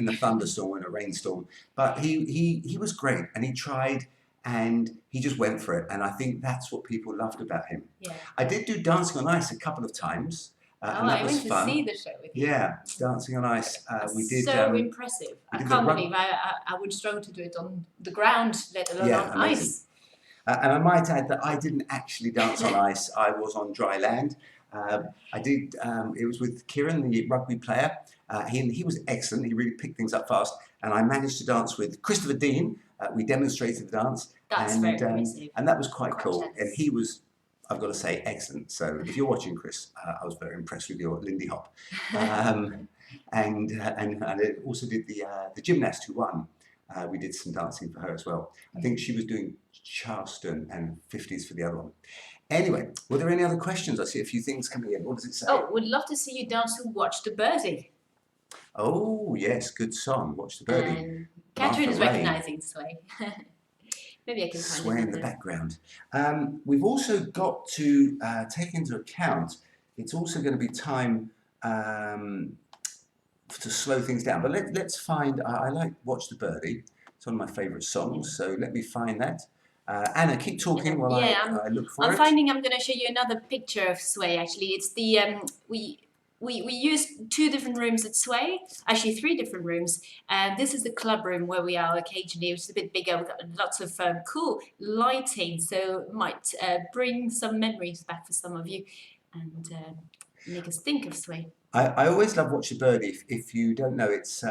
a thunderstorm, in a rainstorm. But he was great, and he tried, and he just went for it. And I think that's what people loved about him. Yeah. I did do Dancing on Ice a couple of times, and that I was went fun. to see the show with you. Yeah, Dancing on Ice. We did. So impressive. I did can't the believe I would struggle to do it on the ground, let alone Yeah, on amazing. ice. And I might add that I didn't actually dance on ice. I was on dry land. I did. It was with Kieran, the rugby player. He was excellent. He really picked things up fast. And I managed to dance with Christopher Dean. We demonstrated the dance. That's very impressive. And that was quite Quite cool. jealous. And he was, I've got to say, excellent. So if you're watching, Chris, I was very impressed with your Lindy hop. And I also did the gymnast who won. We did some dancing for her as well. I think she was doing Charleston and 50s for the other one. Anyway, were there any other questions? I see a few things coming in. What does it say? Oh, would love to see you dance to Watch the Birdie. Oh, yes, good song. Watch the Birdie. And Catherine is Martha Ray. recognising Sway. Maybe I can find Sway in it. the background. We've also got to take into account, it's also going to be time to slow things down. But let's find, I like Watch the Birdie. It's one of my favourite songs, so let me find that. Anna, keep talking while I look for it. I'm finding, I'm going to show you another picture of Sway, actually. It's the, we used 2 different rooms at Sway, actually 3 different rooms. This is the club room where we are occasionally, which is a bit bigger. We've got lots of cool lighting, so it might bring some memories back for some of you and make us think of Sway. I always love Watch the Birdie. If you don't know, it's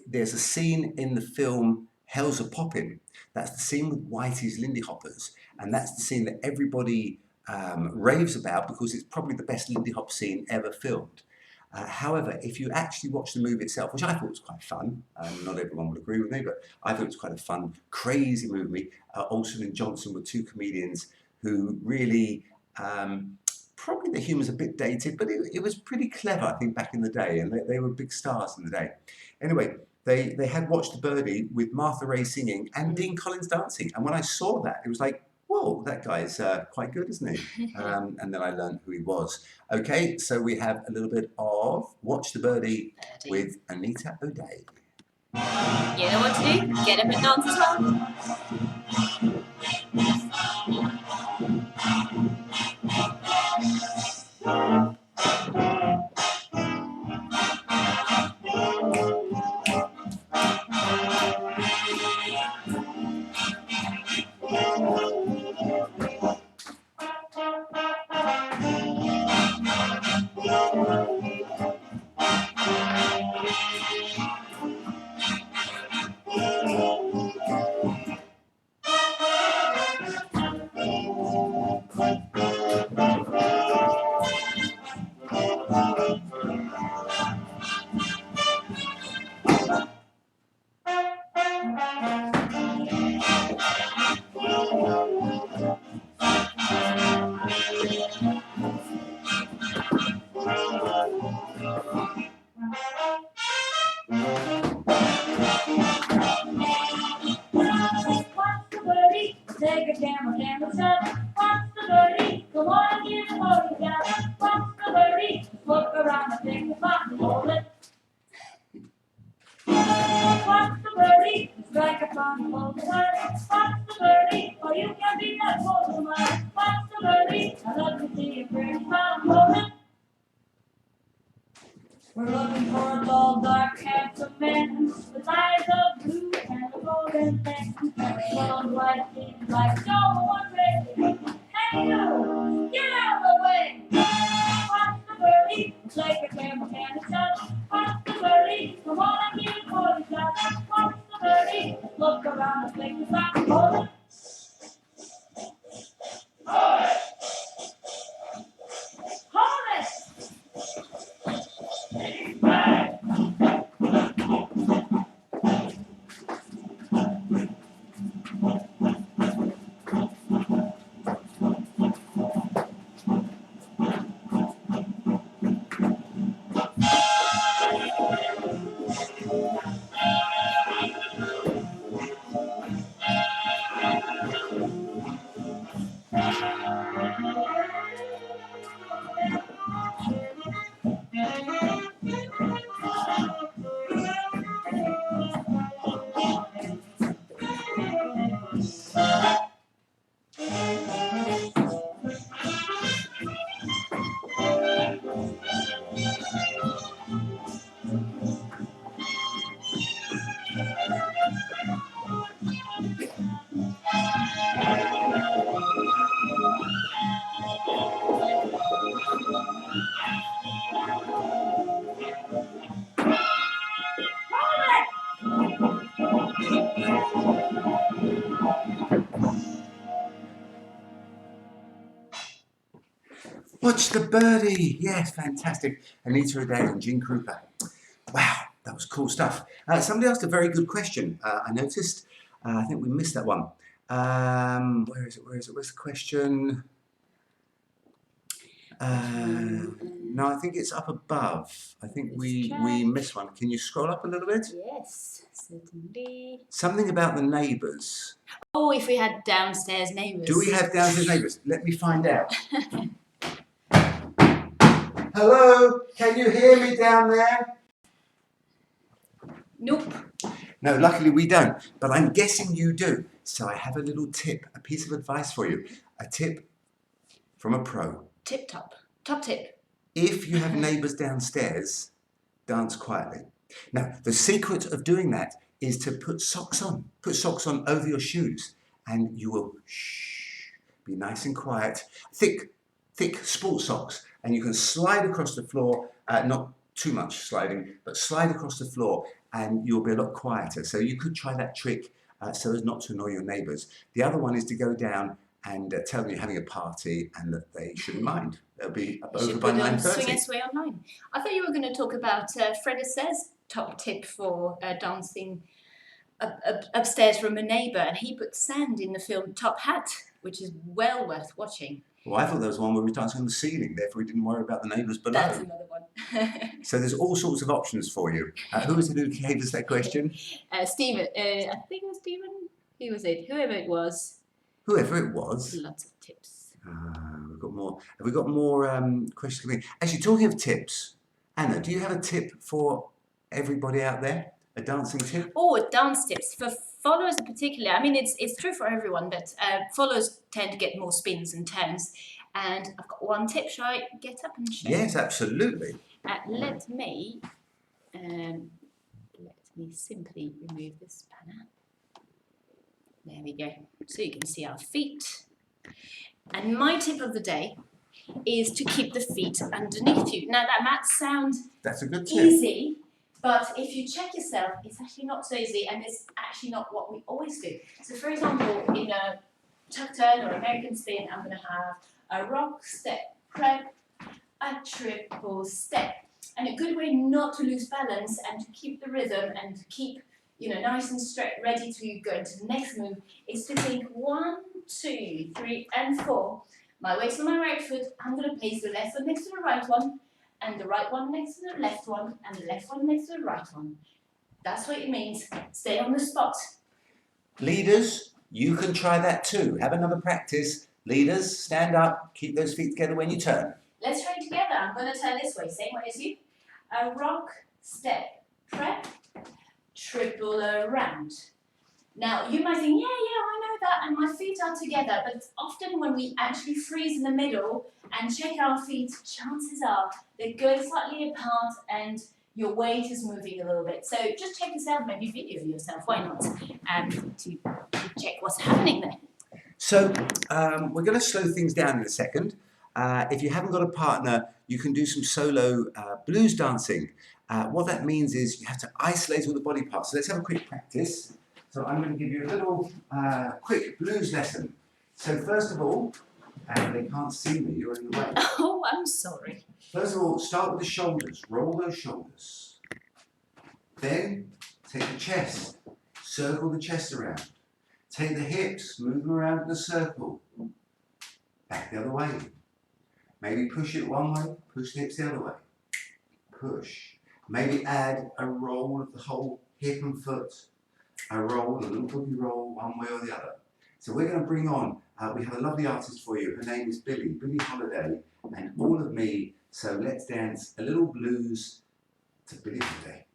there's a scene in the film Hell's a Poppin'. That's the scene with Whitey's Lindy Hoppers, and that's the scene that everybody raves about because it's probably the best Lindy Hop scene ever filmed. However, if you actually watch the movie itself, which I thought was quite fun, not everyone will agree with me, but I thought it was quite a fun, crazy movie. Olsen and Johnson were 2 comedians who really, probably the humour's a bit dated, but it was pretty clever, I think, back in the day, and they were big stars in the day. Anyway, they had Watch the Birdie with Martha Ray singing and Dean Collins dancing, and when I saw that, it was like, whoa, that guy's quite good, isn't he? And then I learned who he was. Okay, so we have a little bit of Watch the Birdie with Anita O'Day. You know what to do? Get up and dance as well. We're looking for a tall, dark, handsome man with eyes of blue and a golden neck. Blonde, white teeth like no one red. Hey you, get out of the way! Watch the birdie, like a camel can touch. Watch the birdie, come on and give it 40 shots. Watch the birdie, look around and think it's not hold it. Hold it! Watch the birdie. Yes, fantastic. Anita O'Day and Gene Krupa. Wow, that was cool stuff. Somebody asked a very good question. I noticed. I think we missed that one. Where is it? Where is it? Where's the question? No, I think it's up above. I think we missed one. Can you scroll up a little bit? Yes, certainly. Something about the neighbours. Oh, if we had downstairs neighbours. Do we have downstairs neighbours? Let me find out. Hello, can you hear me down there? Nope. No, luckily we don't, but I'm guessing you do. So I have a little tip, a piece of advice for you. A tip from a pro. Tip top. Top tip. If you have neighbours downstairs, dance quietly. Now, the secret of doing that is to put socks on. Put socks on over your shoes and you will be nice and quiet. Thick sports socks, and you can slide across the floor, not too much sliding, but slide across the floor and you'll be a lot quieter. So you could try that trick so as not to annoy your neighbours. The other one is to go down and tell them you're having a party and that they shouldn't mind. They'll be over by 9:30. Swing online. I thought you were going to talk about Fred Astaire's top tip for dancing upstairs from a neighbour, and he put sand in the film Top Hat, which is well worth watching. Well, I thought there was one where we were dancing on the ceiling, therefore we didn't worry about the neighbours below. That's another one. So there's all sorts of options for you. Who was it who gave us that question? Stephen. I think it was Stephen. Who was it? Whoever it was. Whoever it was. Lots of tips. We've got more. Have we got more questions coming in? Actually, talking of tips, Anna, do you have a tip for everybody out there? A dancing tip? Oh, dance tips for followers in particular. I mean, it's true for everyone, but followers tend to get more spins and turns. And I've got one tip. Shall I get up and show? Yes, absolutely. Let me simply remove this banner. There we go. So you can see our feet. And my tip of the day is to keep the feet underneath you. Now that might sound That's a good tip. easy, but if you check yourself, it's actually not so easy, and it's actually not what we always do. So for example, in a tuck turn or American spin, I'm going to have a rock, step, prep, a triple step. And a good way not to lose balance and to keep the rhythm and to keep, nice and straight, ready to go into the next move is to think 1, 2, 3, and 4. My weight's on my right foot. I'm going to place the left foot next to the right one, and the right one next to the left one, and the left one next to the right one. That's what it means. Stay on the spot. Leaders, you can try that too. Have another practice. Leaders, stand up, keep those feet together when you turn. Let's try it together. I'm going to turn this way, same way as you. A rock, step, prep, triple around. Now, you might think, yeah, I know that, and my feet are together, but often when we actually freeze in the middle and check our feet, chances are they're going slightly apart and your weight is moving a little bit. So just check yourself, maybe video yourself, why not, to check what's happening there. So we're going to slow things down in a second. If you haven't got a partner, you can do some solo blues dancing. What that means is you have to isolate all the body parts. So let's have a quick practice. So I'm going to give you a little quick blues lesson. So first of all, they can't see me, you're in the way. Oh, I'm sorry. First of all, start with the shoulders, roll those shoulders. Then take the chest, circle the chest around. Take the hips, move them around in a circle. Back the other way. Maybe push it one way, push the hips the other way. Push. Maybe add a roll of the whole hip and foot. A roll, a little boogie roll, one way or the other. So we're going to bring on, we have a lovely artist for you. Her name is Billie Holiday, and all of me. So let's dance a little blues to Billie Holiday.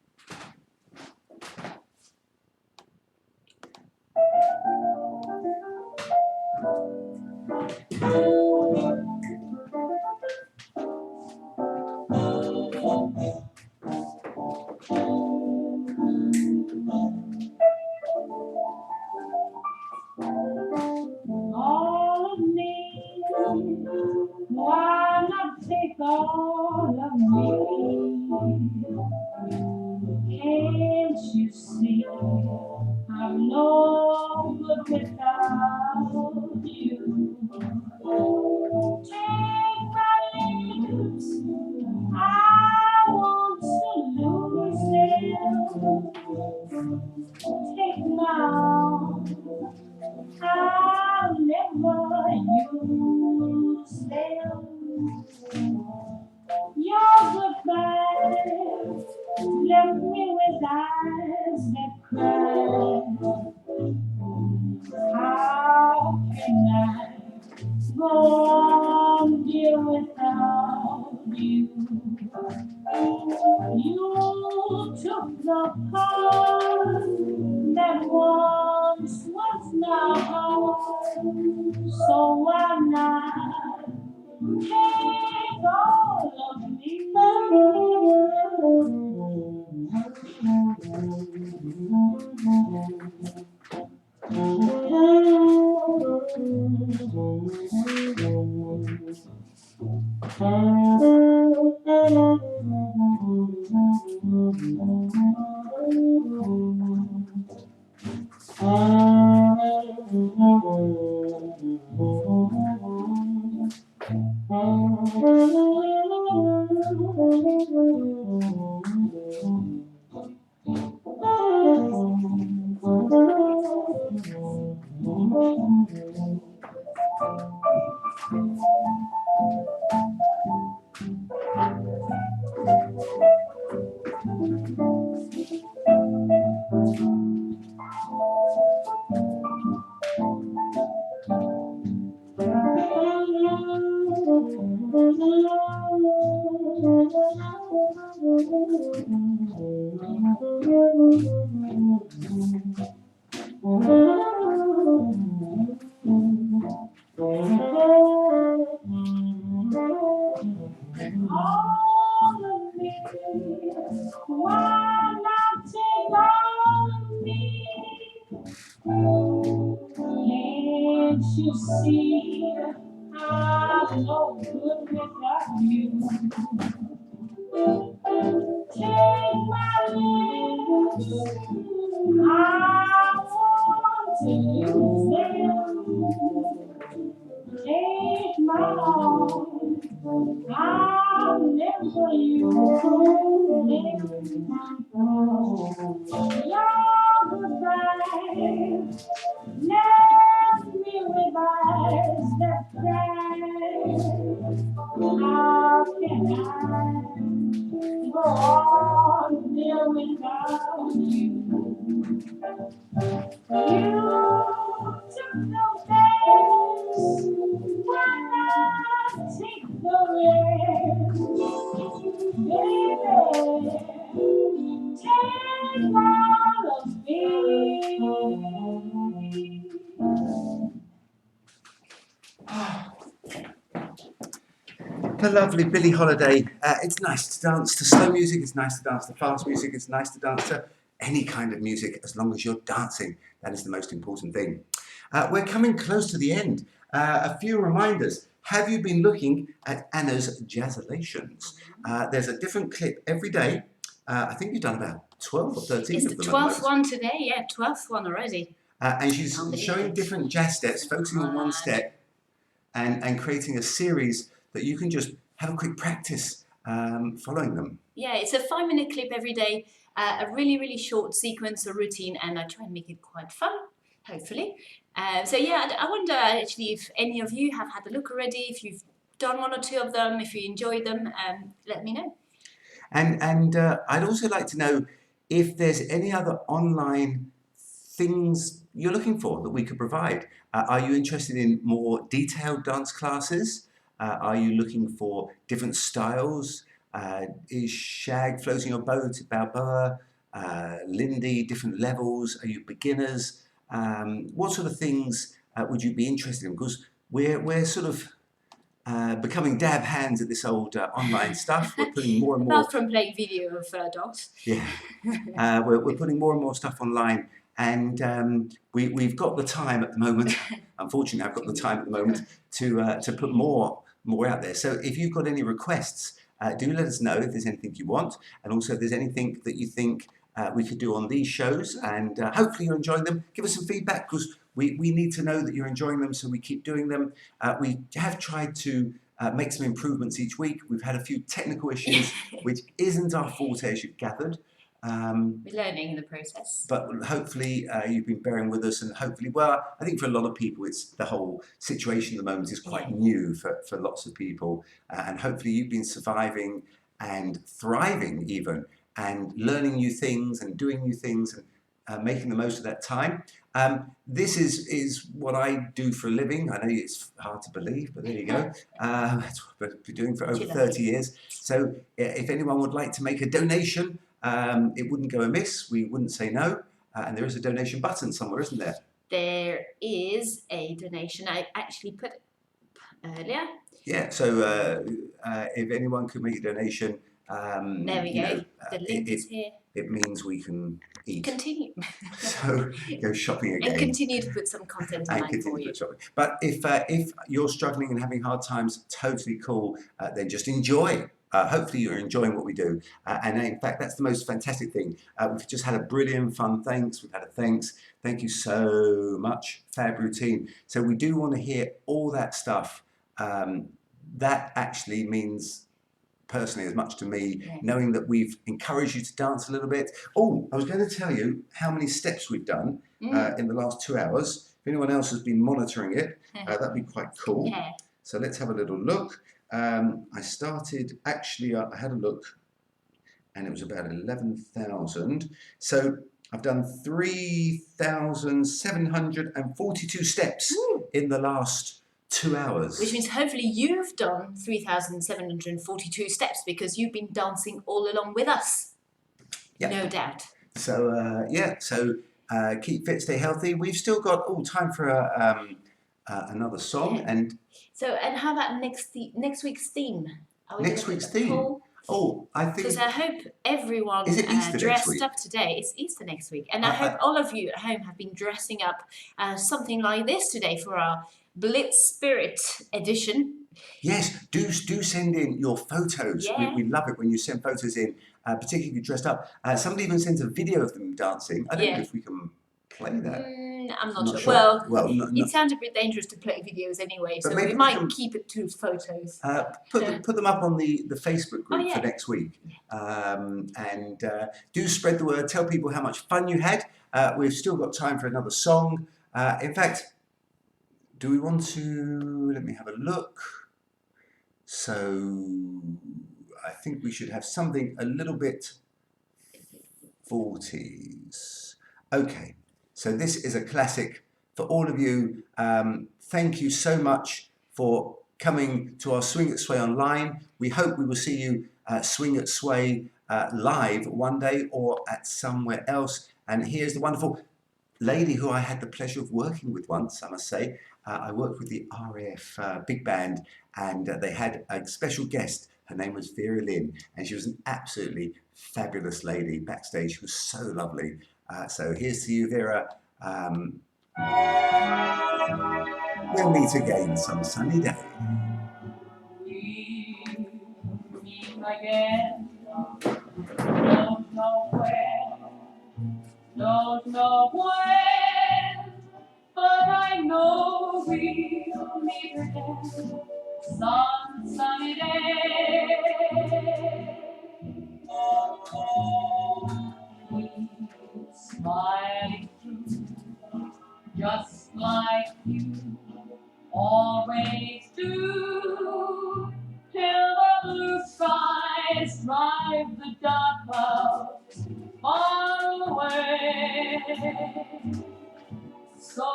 All of me, why not take all of me? Can't you see I'm no good without you? Take my lips, I want to lose them. Take my arms, I'll never use them. Your goodbye left me with eyes that cry. How can I go on, dear, without you? You took the part that once was mine, so why not take all of me? All of me, why not take all of me? Can't you see I'm no good without you? Take my lips, I want to use them. Take my arms, I'll never use them. Your goodbye left me with eyes that cry. How can I go on, dear, without you? You took no thanks, why not take the rest? Baby, take all of me. The lovely Billie Holiday. It's nice to dance to slow music, it's nice to dance to fast music, it's nice to dance to any kind of music as long as you're dancing. That is the most important thing. We're coming close to the end. A few reminders. Have you been looking at Anna's Jazzilations? There's a different clip every day. I think you've done about 12 or 13 It's of the them. 12th one today, yeah, 12th one already. And she's Can't believe showing it. different jazz steps, focusing on one step, and creating a series that you can just have a quick practice following them. Yeah, it's a 5-minute clip every day, a really, really short sequence or routine, and I try and make it quite fun, hopefully. So yeah, I wonder actually if any of you have had a look already, if you've done 1 or 2 of them, if you enjoyed them, let me know. And I'd also like to know if there's any other online things you're looking for that we could provide. Are you interested in more detailed dance classes? Are you looking for different styles? Is Shag floating your boat, Balboa, Lindy, different levels? Are you beginners? What sort of things would you be interested in? Because we're sort of becoming dab hands at this old online stuff. We're putting more and more. Apart from playing video of dogs. Yeah, we're putting more and more stuff online, and we've got the time at the moment. Unfortunately, I've got the time at the moment to put more out there. So if you've got any requests, do let us know if there's anything you want, and also if there's anything that you think we could do on these shows, and hopefully you're enjoying them. Give us some feedback, because we need to know that you're enjoying them, so we keep doing them. We have tried to make some improvements each week. We've had a few technical issues, which isn't our forte, as you've gathered. We're learning in the process. But hopefully you've been bearing with us, and hopefully, well, I think for a lot of people, it's the whole situation at the moment is quite new for lots of people, and hopefully you've been surviving and thriving even, and learning new things and doing new things, and making the most of that time. This is what I do for a living. I know it's hard to believe, but there you go. That's what I've been doing for over 30 years. So if anyone would like to make a donation, it wouldn't go amiss. We wouldn't say no. And there is a donation button somewhere, isn't there? There is a donation. I actually put it earlier. Yeah, so if anyone could make a donation, there we go. The link is here. It means we can eat. Continue. So go shopping again. And continue to put some content online for you. But if you're struggling and having hard times, totally cool. Then just enjoy. Hopefully you're enjoying what we do. And in fact, that's the most fantastic thing. We've just had a brilliant fun thanks. We've had a thanks. Thank you so much. Fab routine. So we do want to hear all that stuff. That actually means personally as much to me, knowing that we've encouraged you to dance a little bit. Oh, I was going to tell you how many steps we've done in the last 2 hours. If anyone else has been monitoring it, that'd be quite cool. Yeah. So let's have a little look. I started, actually, I had a look, and it was about 11,000. So I've done 3,742 steps in the last 2 hours. Which means hopefully you've done 3,742 steps, because you've been dancing all along with us. Yeah. No doubt. So, keep fit, stay healthy. We've still got time for another song. Yeah. And how about next week's theme? Next week's theme? Oh, I think... Because I hope everyone dressed up today. It's Easter next week. And I hope all of you at home have been dressing up something like this today for our Blitz Spirit edition. Yes, do send in your photos. Yeah. We love it when you send photos in, particularly if you dressed up. Somebody even sends a video of them dancing. I don't know if we can play that. I'm not sure. Well, it sounds a bit dangerous to play videos anyway, so we might keep it to photos. Put them up on the Facebook group for next week. And do spread the word. Tell people how much fun you had. We've still got time for another song. In fact, do we want to... Let me have a look. So I think we should have something a little bit 40s. Okay. So this is a classic for all of you. Thank you so much for coming to our Swing at Sway online. We hope we will see you Swing at Sway live one day or at somewhere else. And here's the wonderful lady who I had the pleasure of working with once, I must say, I worked with the RAF big band, and they had a special guest. Her name was Vera Lynn, and she was an absolutely fabulous lady backstage. She was so lovely. So here's to you, Vera. We'll meet again some sunny day. We meet again. Don't know where, don't know when, but I know we'll meet again some sunny day. Keep smiling through, just like you always do, till the blue skies drive the dark clouds far away. So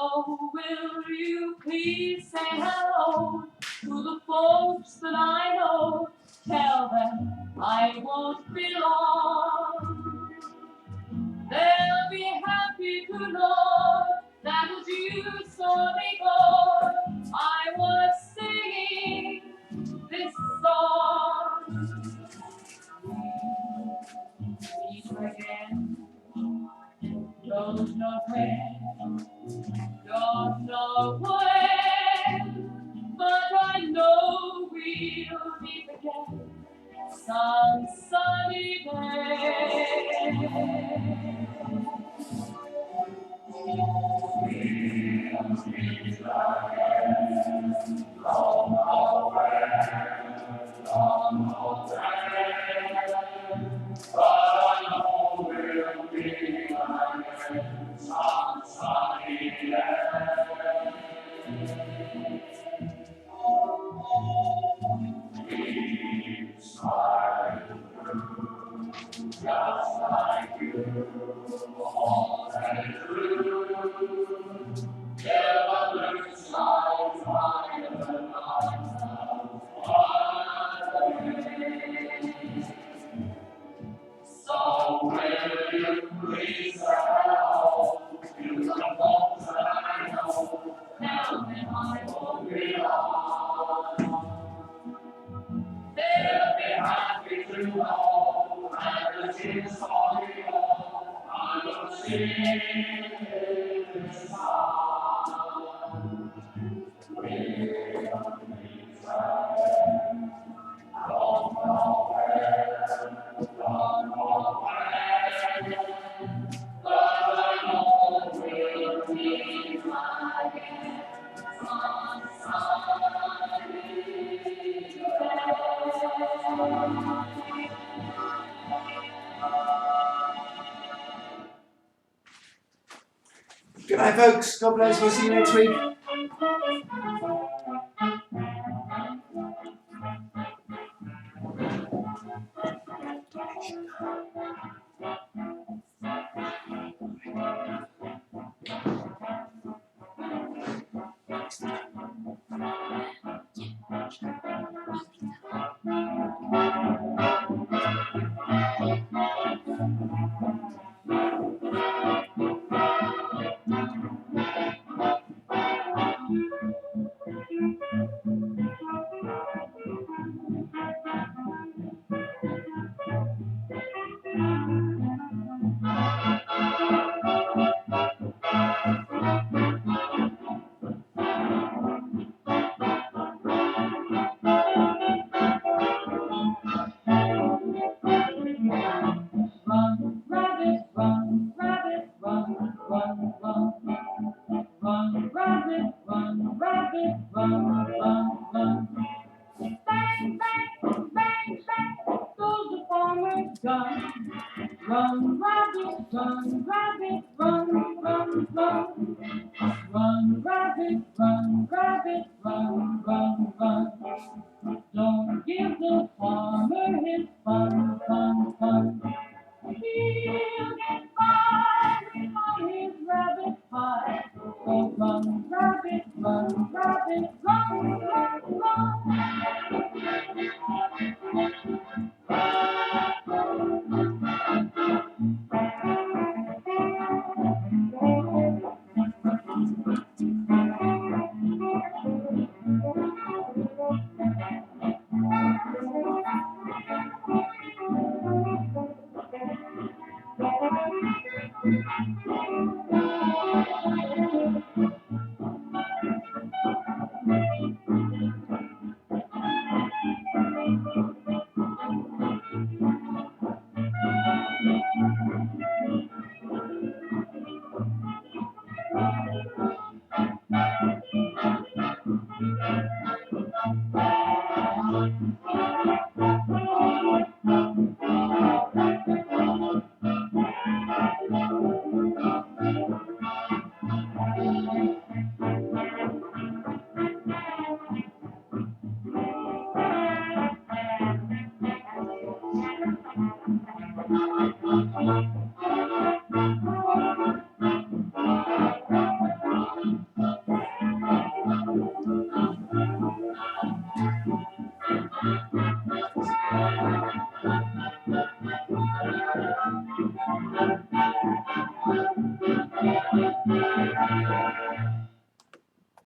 will you please say hello to the folks that I know? Tell them I won't be long. They'll be happy to know that as you saw me go, I was singing this song. Meet again, don't know when, don't know when, but I know we'll meet again some sunny day. So will you please help to the folks that I know? Tell them I won't be long. They'll be happy to know that the tears are gone. I will sing this song. We'll meet again. Don't know where, don't know when, but I know we'll meet again some sunny day. Good night, folks. God bless. We'll see you next week. Run, rabbit, run, rabbit, run, run, run. Run, rabbit, run, rabbit, run, run, run. Bang, bang, bang, bang, goes the farmer's gun. Run, rabbit, run, rabbit, run, run, run. Run, rabbit, run, rabbit, run, run, run. Don't give the farmer his fun, fun, fun. He'll get by on his rabbit pie. So run, rabbit, run, rabbit, run, run, run.